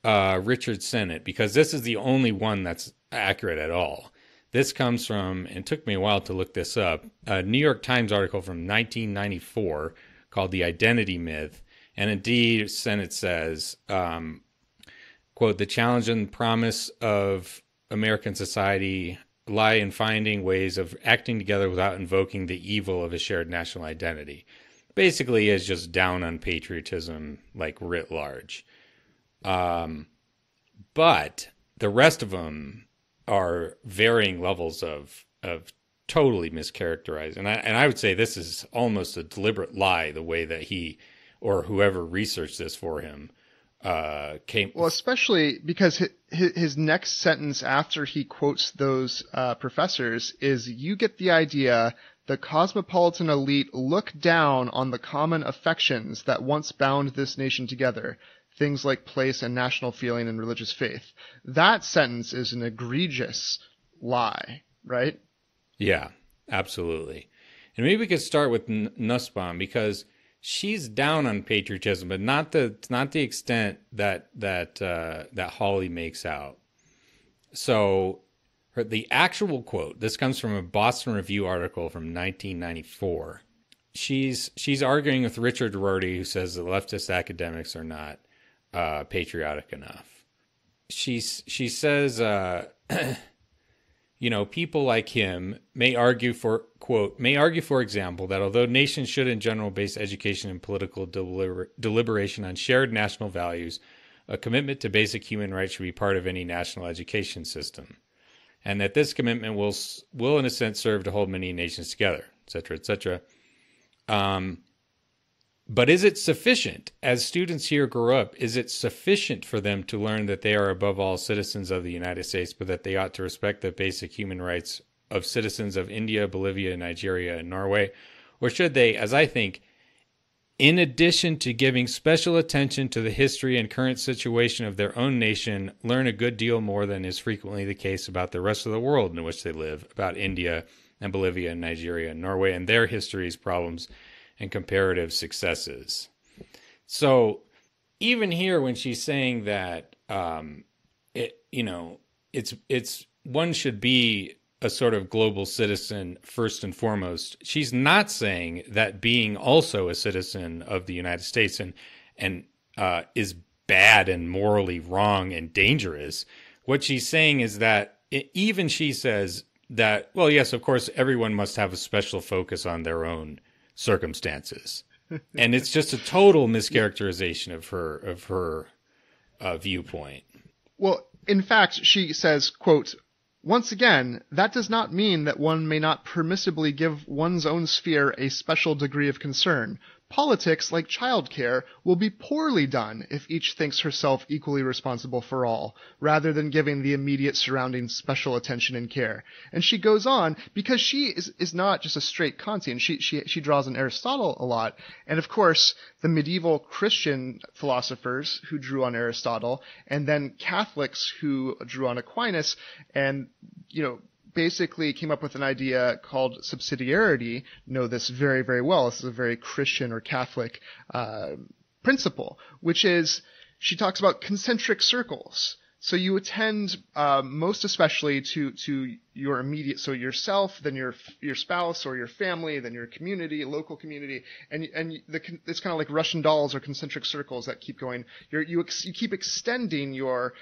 [SPEAKER 2] Richard Sennett, because this is the only one that's accurate at all. This comes from, and it took me a while to look this up, a New York Times article from 1994 called The Identity Myth. And indeed, Sennett says, quote, the challenge and promise of American society lie in finding ways of acting together without invoking the evil of a shared national identity. Basically is just down on patriotism, like writ large. But the rest of them are varying levels of totally mischaracterized. And I would say this is almost a deliberate lie, the way that he or whoever researched this for him came.
[SPEAKER 1] Well, especially because his next sentence after he quotes those professors is, you get the idea, the cosmopolitan elite look down on the common affections that once bound this nation together, things like place and national feeling and religious faith. That sentence is an egregious lie, right?
[SPEAKER 2] Yeah, absolutely. And maybe we could start with Nussbaum, because she's down on patriotism, but not the extent that Hawley makes out. So the actual quote, this comes from a Boston Review article from 1994. She's arguing with Richard Rorty, who says that leftist academics are not patriotic enough. She says, people like him may argue for, quote, for example, that although nations should in general base education and political deliberation on shared national values, a commitment to basic human rights should be part of any national education system. And that this commitment will in a sense serve to hold many nations together, et cetera, et cetera. But is it sufficient? As students here grow up, is it sufficient for them to learn that they are above all citizens of the United States, but that they ought to respect the basic human rights of citizens of India, Bolivia, Nigeria, and Norway? Or should they, as I think, in addition to giving special attention to the history and current situation of their own nation, learn a good deal more than is frequently the case about the rest of the world in which they live, about India and Bolivia and Nigeria and Norway and their histories, problems, and comparative successes? So even here, when she's saying that, it's one should be a sort of global citizen first and foremost, she's not saying that being also a citizen of the United States and is bad and morally wrong and dangerous. What she's saying is that even she says that, well, yes, of course, everyone must have a special focus on their own circumstances. And it's just a total mischaracterization of her viewpoint.
[SPEAKER 1] Well, in fact, she says, quote, once again, that does not mean that one may not permissibly give one's own sphere a special degree of concern. politics, like childcare, will be poorly done if each thinks herself equally responsible for all, rather than giving the immediate surroundings special attention and care. And she goes on, because she is not just a straight Kantian. She draws on Aristotle a lot. And of course, the medieval Christian philosophers who drew on Aristotle, and then Catholics who drew on Aquinas, and, basically came up with an idea called subsidiarity. Know this very, very well. This is a very Christian or Catholic principle, which is, she talks about concentric circles. So you attend most especially to your immediate, so yourself, then your spouse or your family, then your community, local community, and it's kind of like Russian dolls or concentric circles that keep going. You keep extending your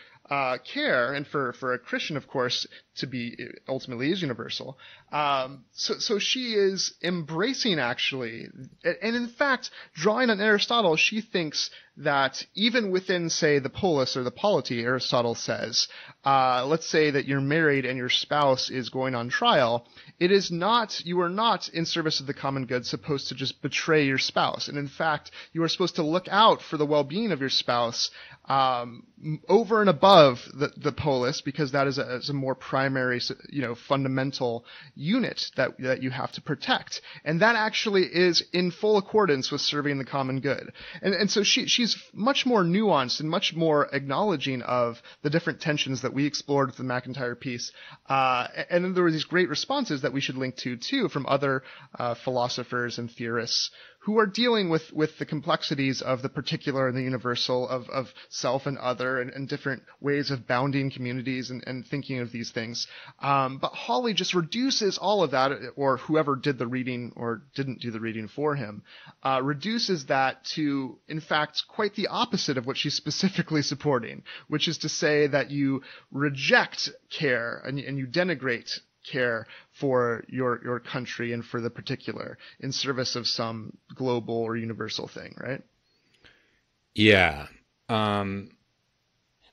[SPEAKER 1] care, and for a Christian, of course, to be ultimately is universal. So she is embracing, actually, and in fact, drawing on Aristotle, she thinks that even within, say, the polis or the polity, Aristotle says, let's say that you're married and your spouse is going on trial, you are not in service of the common good supposed to just betray your spouse. And in fact, you are supposed to look out for the well-being of your spouse, over and above the polis, because that is a more primary, fundamental unit that you have to protect. And that actually is in full accordance with serving the common good. And so she's much more nuanced and much more acknowledging of the different tensions that we explored with the McIntyre piece. And then there were these great responses that we should link to too from other philosophers and theorists who are dealing with the complexities of the particular and the universal, of self and other, and different ways of bounding communities and thinking of these things. But Hawley just reduces all of that, or whoever did the reading or didn't do the reading for him, reduces that to, in fact, quite the opposite of what she's specifically supporting, which is to say that you reject care and you denigrate care for your country and for the particular in service of some global or universal thing, right?
[SPEAKER 2] Yeah.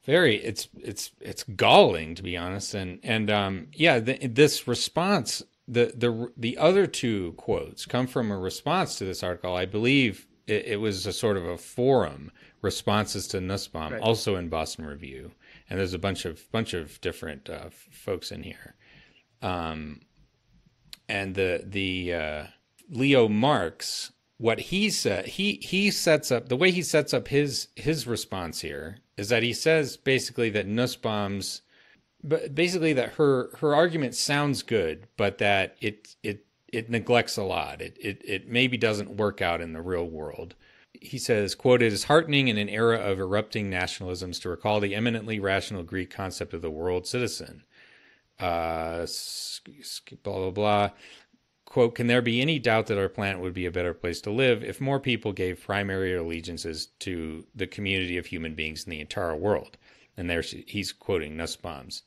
[SPEAKER 2] It's galling, to be honest. This response, the other two quotes come from a response to this article. I believe it was a sort of a forum responses to Nussbaum, right, also in Boston Review. And there's a bunch of different folks in here. And the Leo Marx, what he said, he sets up, the way he sets up his response here is that he says basically that Nussbaum's, but basically that her argument sounds good, but that it neglects a lot. It maybe doesn't work out in the real world. He says, quote, "It is heartening in an era of erupting nationalisms to recall the eminently rational Greek concept of the world citizen. Blah, blah, blah. Quote, can there be any doubt that our planet would be a better place to live if more people gave primary allegiances to the community of human beings in the entire world?" And there he's quoting Nussbaum's.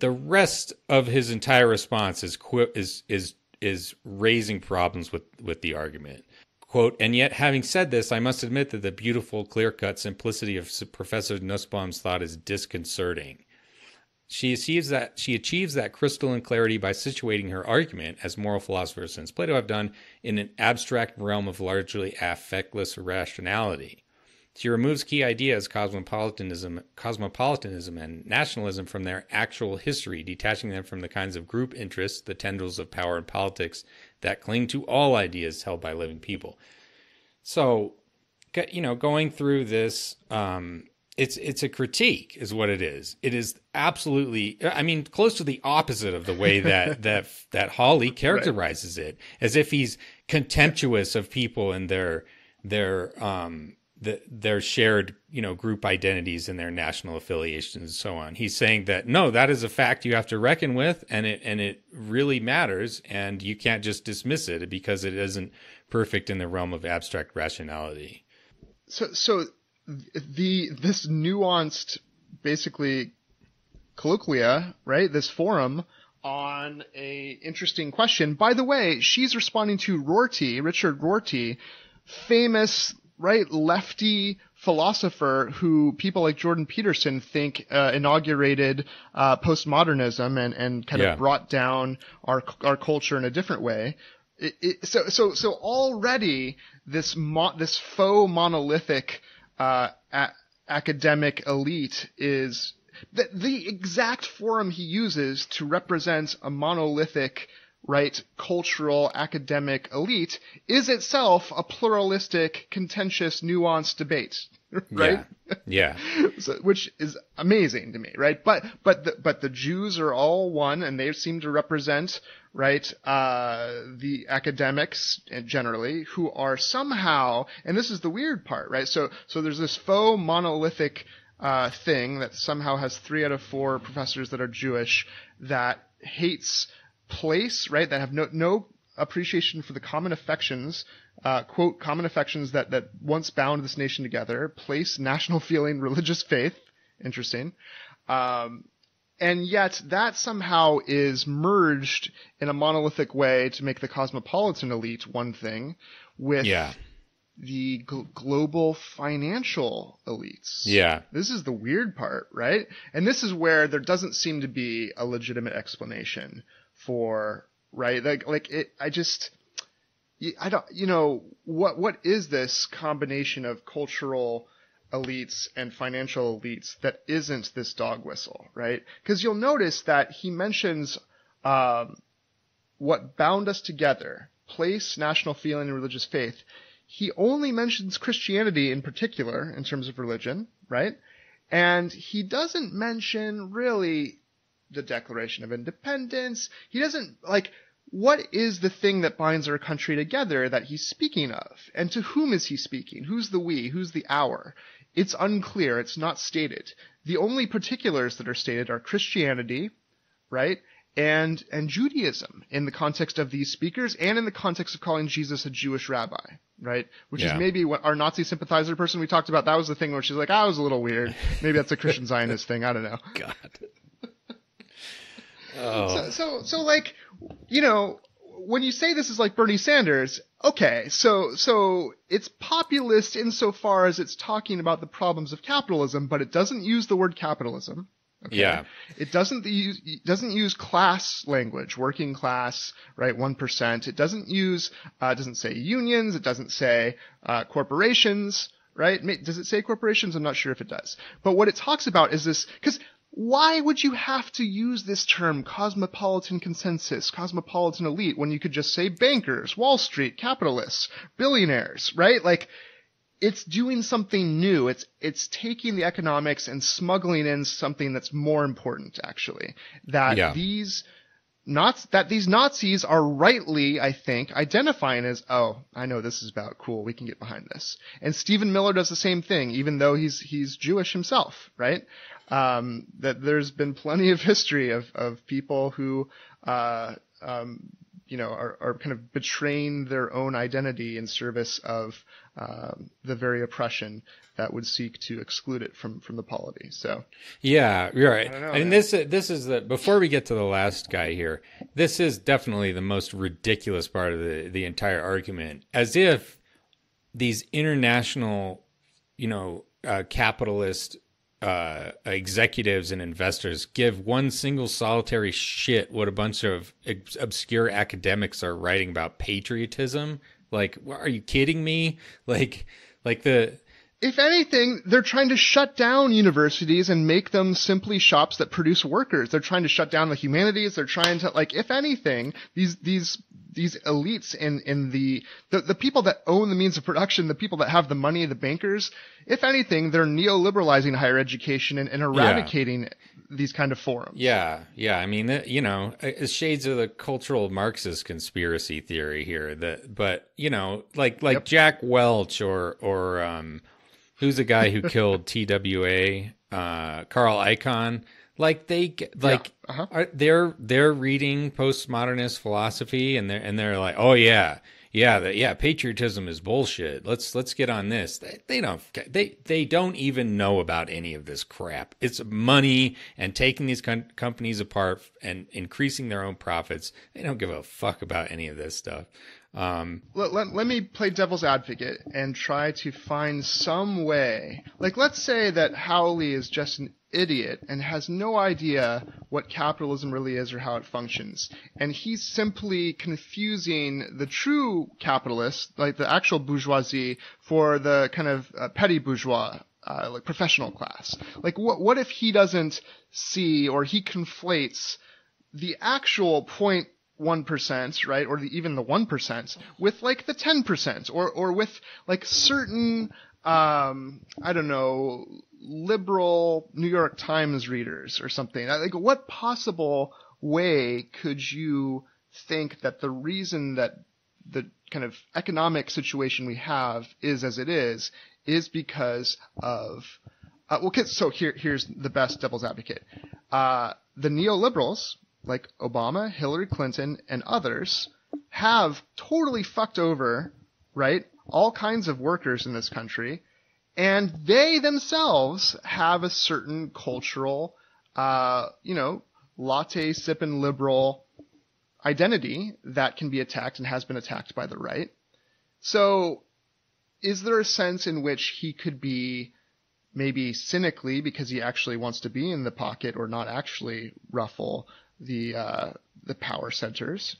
[SPEAKER 2] The rest of his entire response is raising problems with the argument. Quote, "And yet, having said this, I must admit that the beautiful, clear-cut simplicity of Professor Nussbaum's thought is disconcerting. She achieves that crystalline clarity by situating her argument, as moral philosophers since Plato have done, in an abstract realm of largely affectless rationality. She removes key ideas, cosmopolitanism and nationalism, from their actual history, detaching them from the kinds of group interests, the tendrils of power and politics that cling to all ideas held by living people." So, going through this, it's a critique, is what it is. It is absolutely, close to the opposite of the way that Hawley characterizes it, as if he's contemptuous of people and their shared, group identities and their national affiliations and so on. He's saying that, no, that is a fact you have to reckon with, and it really matters, and you can't just dismiss it because it isn't perfect in the realm of abstract rationality.
[SPEAKER 1] So this nuanced, basically, colloquia, right? This forum on a interesting question. By the way, she's responding to Richard Rorty, famous, right, lefty philosopher who people like Jordan Peterson think inaugurated postmodernism and kind of brought down our culture in a different way. So already this faux monolithic academic elite is the exact forum he uses to represent a monolithic, right, cultural academic elite is itself a pluralistic, contentious, nuanced debate. Right?
[SPEAKER 2] Yeah.
[SPEAKER 1] So, which is amazing to me, right? But the Jews are all one, and they seem to represent, right, the academics generally, who are somehow, and this is the weird part, right? So there's this faux monolithic thing that somehow has 3 out of 4 professors that are Jewish that hates place, right? That have no appreciation for the common affections, quote, common affections that once bound this nation together, place, national feeling, religious faith. Interesting. And yet that somehow is merged in a monolithic way to make the cosmopolitan elite one thing with the global financial elites. Yeah. This is the weird part, right? And this is where there doesn't seem to be a legitimate explanation for, right? What is this combination of cultural elites and financial elites that isn't this dog whistle, right? Because you'll notice that he mentions what bound us together, place, national feeling, and religious faith. He only mentions Christianity in particular in terms of religion, right? And he doesn't mention really the Declaration of Independence. He doesn't, what is the thing that binds our country together that he's speaking of? And to whom is he speaking? Who's the we? Who's the our? It's unclear. It's not stated. The only particulars that are stated are Christianity, right? And Judaism in the context of these speakers and in the context of calling Jesus a Jewish rabbi, right? Which is maybe what our Nazi sympathizer person we talked about. That was the thing where she's like, I was a little weird. Maybe that's a Christian Zionist thing. I don't know.
[SPEAKER 2] God.
[SPEAKER 1] So when you say this is like Bernie Sanders, okay, so it's populist insofar as it's talking about the problems of capitalism, but it doesn't use the word capitalism. Okay? Yeah. It doesn't use class language, working class, right? 1%. It doesn't say unions. It doesn't say corporations, right? Does it say corporations? I'm not sure if it does. But what it talks about is this, because why would you have to use this term cosmopolitan consensus, cosmopolitan elite, when you could just say bankers, Wall Street, capitalists, billionaires, right? It's doing something new. It's taking the economics and smuggling in something that's more important, actually. These Nazis are rightly, I think, identifying as, oh, I know this is about, cool, we can get behind this. And Stephen Miller does the same thing, even though he's Jewish himself, right? That there's been plenty of history of people who, are kind of betraying their own identity in service of, the very oppression that would seek to exclude it from the polity. So.
[SPEAKER 2] Yeah, you're right. And this is before we get to the last guy here, this is definitely the most ridiculous part of the entire argument, as if these international, capitalist, executives and investors give one single solitary shit what a bunch of obscure academics are writing about patriotism. Are you kidding me?
[SPEAKER 1] If anything, they're trying to shut down universities and make them simply shops that produce workers. They're trying to shut down the humanities. They're trying to, if anything, these elites in the people that own the means of production, the people that have the money, the bankers, if anything, they're neoliberalizing higher education and eradicating these kind of forums.
[SPEAKER 2] Yeah. I mean, shades of the cultural Marxist conspiracy theory here. Jack Welch or who's the guy who killed TWA, Carl Icahn. They're reading postmodernist philosophy and they're like, oh yeah, patriotism is bullshit. Let's get on this. They don't even know about any of this crap. It's money and taking these companies apart and increasing their own profits. They don't give a fuck about any of this stuff.
[SPEAKER 1] Let me play devil's advocate and try to find some way. Like, let's say that Howley is just an idiot and has no idea what capitalism really is or how it functions. And he's simply confusing the true capitalists, like the actual bourgeoisie, for the kind of petty bourgeois, like professional class. Like, what if he doesn't see, or he conflates the actual 0.1%, right, or even the 1% with like the 10%, or with like certain, I don't know, liberal New York Times readers or something. Like, what possible way could you think that the reason that the kind of economic situation we have is as it is because of, so here's the best devil's advocate. The neoliberals, like Obama, Hillary Clinton, and others, have totally fucked over, right, all kinds of workers in this country, and they themselves have a certain cultural, latte-sipping liberal identity that can be attacked and has been attacked by the right. So is there a sense in which he could be, maybe cynically, because he actually wants to be in the pocket or not actually ruffle the power centers,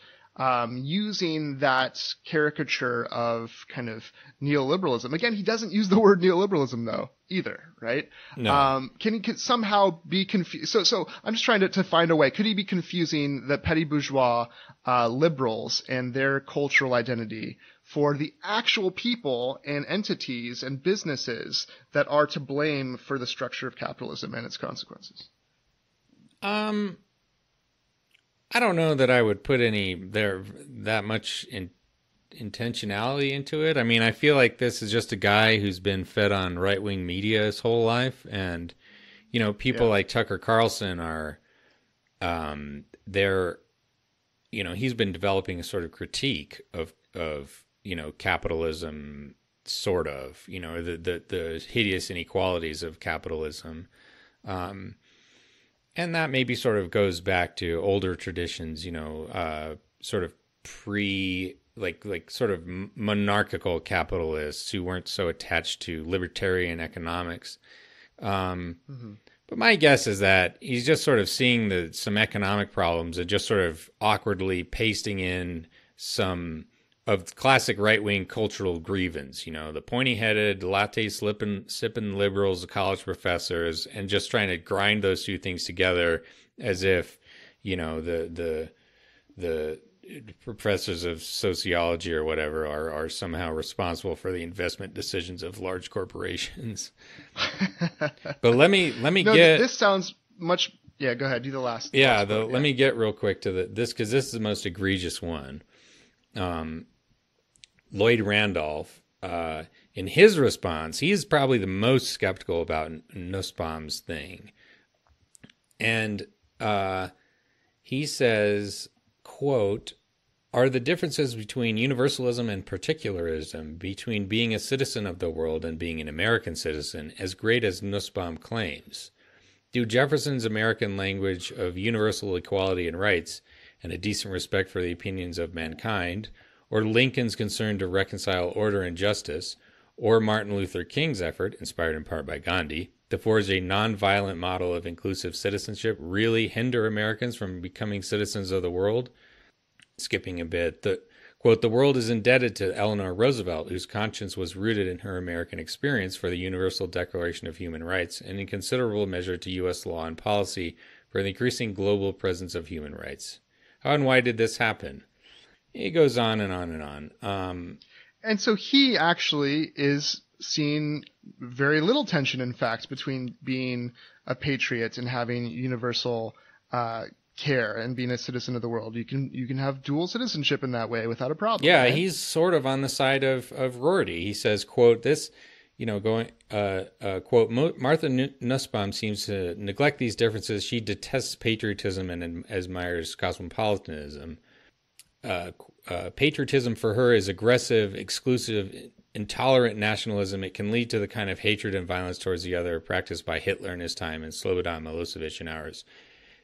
[SPEAKER 1] using that caricature of kind of neoliberalism? Again, he doesn't use the word neoliberalism though either, right?
[SPEAKER 2] No.
[SPEAKER 1] Can he somehow be confused? So I'm just trying to find a way. Could he be confusing the petty bourgeois liberals and their cultural identity for the actual people and entities and businesses that are to blame for the structure of capitalism and its consequences?
[SPEAKER 2] I don't know that I would put that much intentionality into it. I mean, I feel like this is just a guy who's been fed on right-wing media his whole life, and people like Tucker Carlson are, he's been developing a sort of critique of capitalism, sort of, the hideous inequalities of capitalism. And that maybe sort of goes back to older traditions, sort of sort of monarchical capitalists who weren't so attached to libertarian economics. But my guess is that he's just sort of seeing some economic problems and just sort of awkwardly pasting in some of classic right-wing cultural grievance, the pointy-headed, latte-sipping liberals, the college professors, and just trying to grind those two things together as if, the professors of sociology or whatever are somehow responsible for the investment decisions of large corporations. But let me get...
[SPEAKER 1] This sounds much... Yeah, go ahead. Do the last...
[SPEAKER 2] Let me get real quick to this, because this is the most egregious one. Lloyd Randolph, in his response, he's probably the most skeptical about Nussbaum's thing. And he says, quote, "Are the differences between universalism and particularism, between being a citizen of the world and being an American citizen, as great as Nussbaum claims? Do Jefferson's American language of universal equality and rights and a decent respect for the opinions of mankind, or Lincoln's concern to reconcile order and justice, or Martin Luther King's effort, inspired in part by Gandhi, to forge a nonviolent model of inclusive citizenship really hinder Americans from becoming citizens of the world?" Skipping a bit, quote, "The world is indebted to Eleanor Roosevelt, whose conscience was rooted in her American experience, for the Universal Declaration of Human Rights, and in considerable measure to U.S. law and policy for the increasing global presence of human rights. How and why did this happen?" It goes on and on and on.
[SPEAKER 1] And so he actually is seeing very little tension, in fact, between being a patriot and having universal care and being a citizen of the world. You can have dual citizenship in that way without a problem.
[SPEAKER 2] Yeah,
[SPEAKER 1] right?
[SPEAKER 2] He's sort of on the side of Rorty. He says, quote, quote, "Martha Nussbaum seems to neglect these differences. She detests patriotism and admires cosmopolitanism. Patriotism for her is aggressive, exclusive, intolerant nationalism. It can lead to the kind of hatred and violence towards the other practiced by Hitler in his time and Slobodan Milosevic in ours.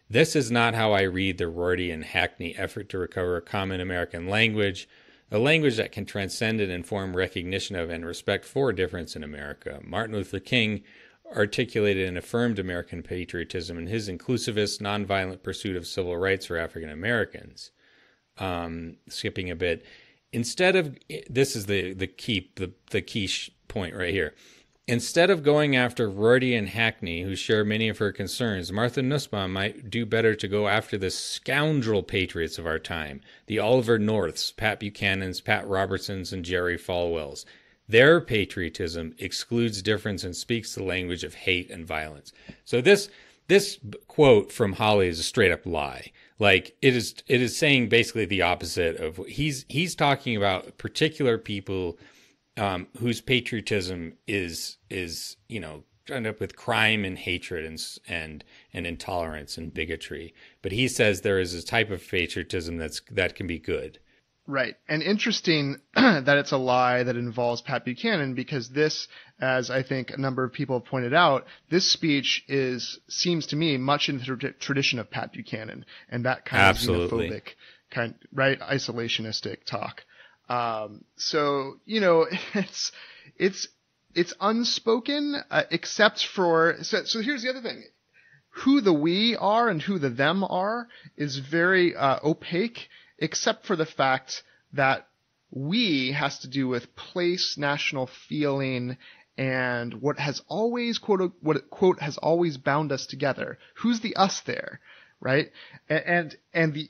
[SPEAKER 2] This is not how I read the Rorty and Hackney effort to recover a common American language, a language that can transcend and inform recognition of and respect for difference in America. Martin Luther King articulated and affirmed American patriotism in his inclusivist, nonviolent pursuit of civil rights for African Americans. Skipping a bit, instead of, this is the key point right here. Instead of going after Rorty and Hackney, who share many of her concerns, Martha Nussbaum might do better to go after the scoundrel patriots of our time, the Oliver Norths, Pat Buchanans, Pat Robertsons, and Jerry Falwells. Their patriotism excludes difference and speaks the language of hate and violence. So this quote from Hawley is a straight up lie. Like it is saying basically the opposite of he's talking about particular people whose patriotism is turned up with crime and hatred and intolerance and bigotry. But he says there is a type of patriotism that can be good.
[SPEAKER 1] Right. And interesting that it's a lie that involves Pat Buchanan, because this, as I think a number of people have pointed out, this speech seems to me much in the tradition of Pat Buchanan and that kind of xenophobic right, isolationistic talk. So, it's unspoken, except for, so here's the other thing. Who the we are and who the them are is very opaque, except for the fact that we has to do with place, national feeling, and what has always, quote, has always bound us together. Who's the us there, right? And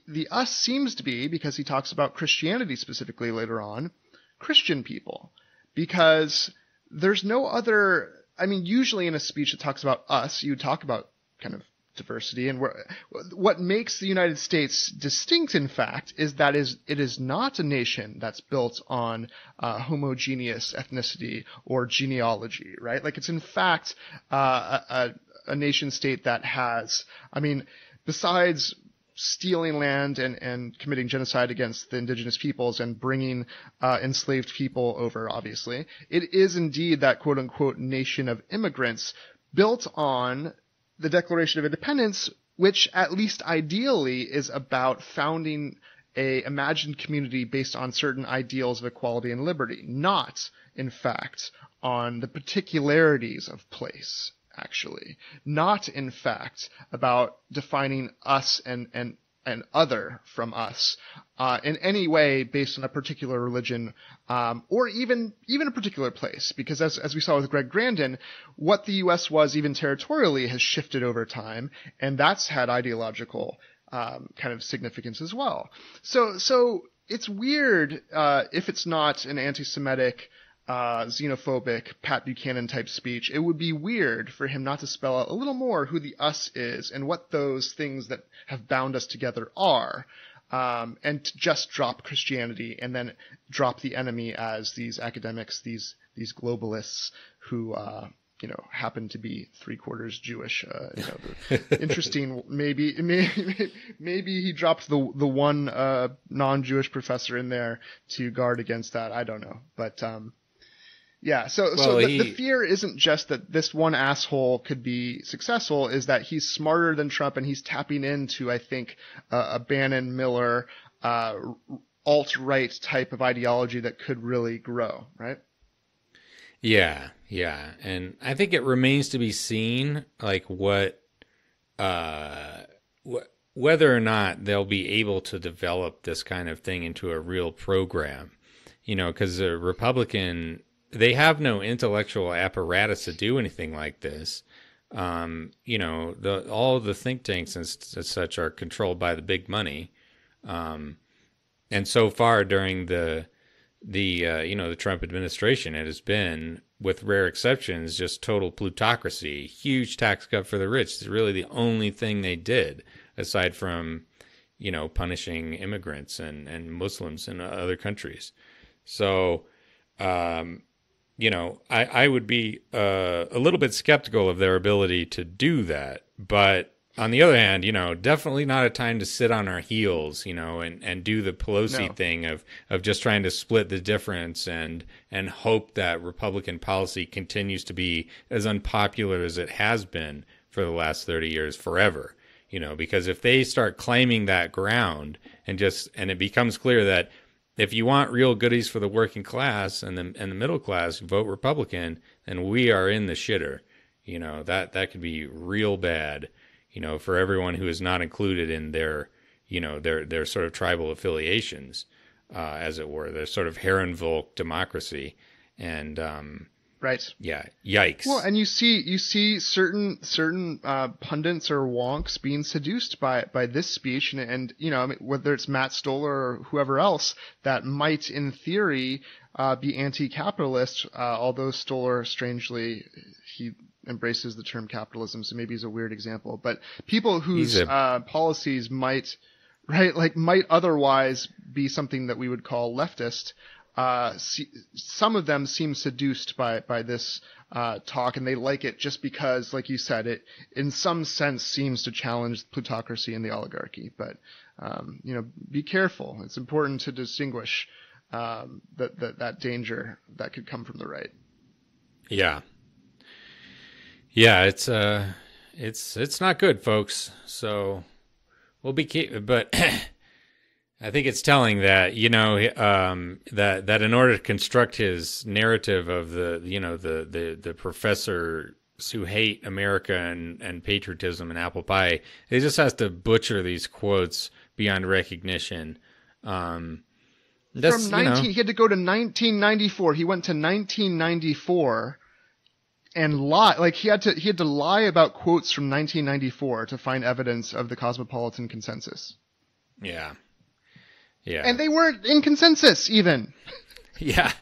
[SPEAKER 1] the us seems to be, because he talks about Christianity specifically later on, Christian people. Because there's no other, usually in a speech that talks about us, you talk about kind of diversity, and what makes the United States distinct, in fact, is that it is not a nation that's built on homogeneous ethnicity or genealogy, right? Like it's in fact a nation state that has, besides stealing land and committing genocide against the indigenous peoples and bringing enslaved people over, obviously, it is indeed that quote unquote nation of immigrants built on the Declaration of Independence, which at least ideally is about founding a imagined community based on certain ideals of equality and liberty, not, in fact, on the particularities of place, actually. Not, in fact, about defining us and other from us in any way based on a particular religion or even a particular place. Because as we saw with Greg Grandin, what the U.S. was even territorially has shifted over time, and that's had ideological kind of significance as well. So it's weird if it's not an anti-Semitic, xenophobic, Pat Buchanan type speech. It would be weird for him not to spell out a little more who the us is and what those things that have bound us together are, and to just drop Christianity and then drop the enemy as these academics, these globalists who happen to be 3/4 Jewish. Interesting. Maybe he dropped the one non-Jewish professor in there to guard against that. I don't know, but yeah. So the fear isn't just that this one asshole could be successful; is that he's smarter than Trump and he's tapping into, I think, a Bannon Mueller alt-right type of ideology that could really grow, right?
[SPEAKER 2] Yeah, and I think it remains to be seen, like whether or not they'll be able to develop this kind of thing into a real program, because the Republican, they have no intellectual apparatus to do anything like this. All of the think tanks and such are controlled by the big money, and so far during the Trump administration, it has been, with rare exceptions, just total plutocracy, huge tax cut for the rich. It's really the only thing they did, aside from, punishing immigrants and Muslims in other countries. So, I would be a little bit skeptical of their ability to do that. But on the other hand, definitely not a time to sit on our heels, and do the Pelosi thing of just trying to split the difference and hope that Republican policy continues to be as unpopular as it has been for the last 30 years forever. Because if they start claiming that ground and it becomes clear that if you want real goodies for the working class and the middle class, vote Republican, then we are in the shitter. You know, that could be real bad, you know, for everyone who is not included in their, you know, their sort of tribal affiliations, as it were, their sort of Herrenvolk democracy. And,
[SPEAKER 1] right.
[SPEAKER 2] Yeah. Yikes.
[SPEAKER 1] Well, and you see certain pundits or wonks being seduced by this speech, and you know, I mean, whether it's Matt Stoller or whoever else that might, in theory, be anti-capitalist. Although Stoller, strangely, he embraces the term capitalism, so maybe he's a weird example. But people whose policies might otherwise be something that we would call leftist. Some of them seem seduced by this talk, and they like it just because, like you said, it in some sense seems to challenge plutocracy and the oligarchy. But you know, be careful. It's important to distinguish that danger that could come from the right.
[SPEAKER 2] Yeah. Yeah, it's not good, folks. So we'll but I think it's telling that, you know, that in order to construct his narrative of the professors who hate America and patriotism and apple pie, he just has to butcher these quotes beyond recognition. He had
[SPEAKER 1] to go to 1994. He went to 1994 and lie. Like he had to lie about quotes from 1994 to find evidence of the cosmopolitan consensus.
[SPEAKER 2] Yeah. Yeah.
[SPEAKER 1] And they weren't in consensus even.
[SPEAKER 2] Yeah.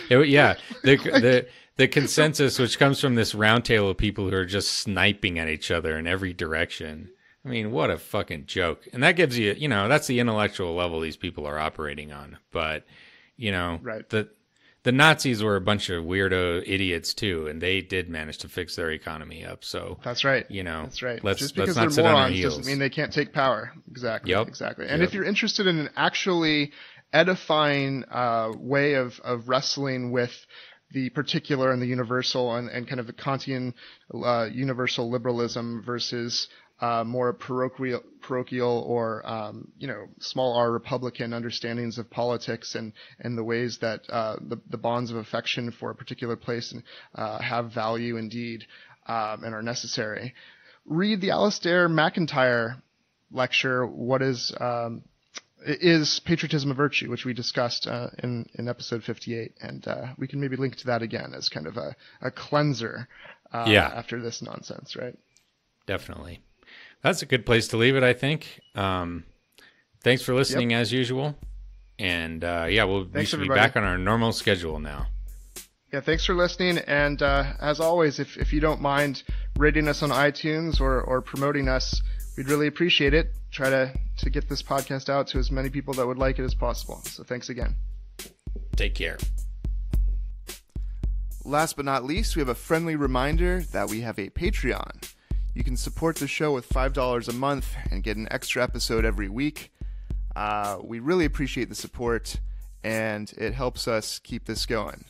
[SPEAKER 2] Yeah. The consensus, which comes from this roundtable of people who are just sniping at each other in every direction. I mean, what a fucking joke. And that gives you, you know, that's the intellectual level these people are operating on. But, you know,
[SPEAKER 1] right.
[SPEAKER 2] The Nazis were a bunch of weirdo idiots too, and they did manage to fix their economy up. So
[SPEAKER 1] that's right.
[SPEAKER 2] You know,
[SPEAKER 1] that's right.
[SPEAKER 2] Just because they're morons
[SPEAKER 1] doesn't mean they can't take power. Exactly.
[SPEAKER 2] Yep.
[SPEAKER 1] Exactly. And if you're interested in an actually edifying way of wrestling with the particular and the universal and kind of the Kantian universal liberalism versus more parochial or you know, small r Republican understandings of politics and the ways that the bonds of affection for a particular place have value indeed and are necessary. Read the Alastair McIntyre lecture, What is Patriotism a Virtue, which we discussed in episode 58, and we can maybe link to that again as kind of a cleanser after this nonsense, right?
[SPEAKER 2] Definitely. That's a good place to leave it, I think. Thanks for listening as usual. And we should be back on our normal schedule now.
[SPEAKER 1] Yeah, thanks for listening. And as always, if you don't mind rating us on iTunes or promoting us, we'd really appreciate it. Try to get this podcast out to as many people that would like it as possible. So thanks again.
[SPEAKER 2] Take care.
[SPEAKER 1] Last but not least, we have a friendly reminder that we have a Patreon. You can support the show with $5 a month and get an extra episode every week. We really appreciate the support, and it helps us keep this going.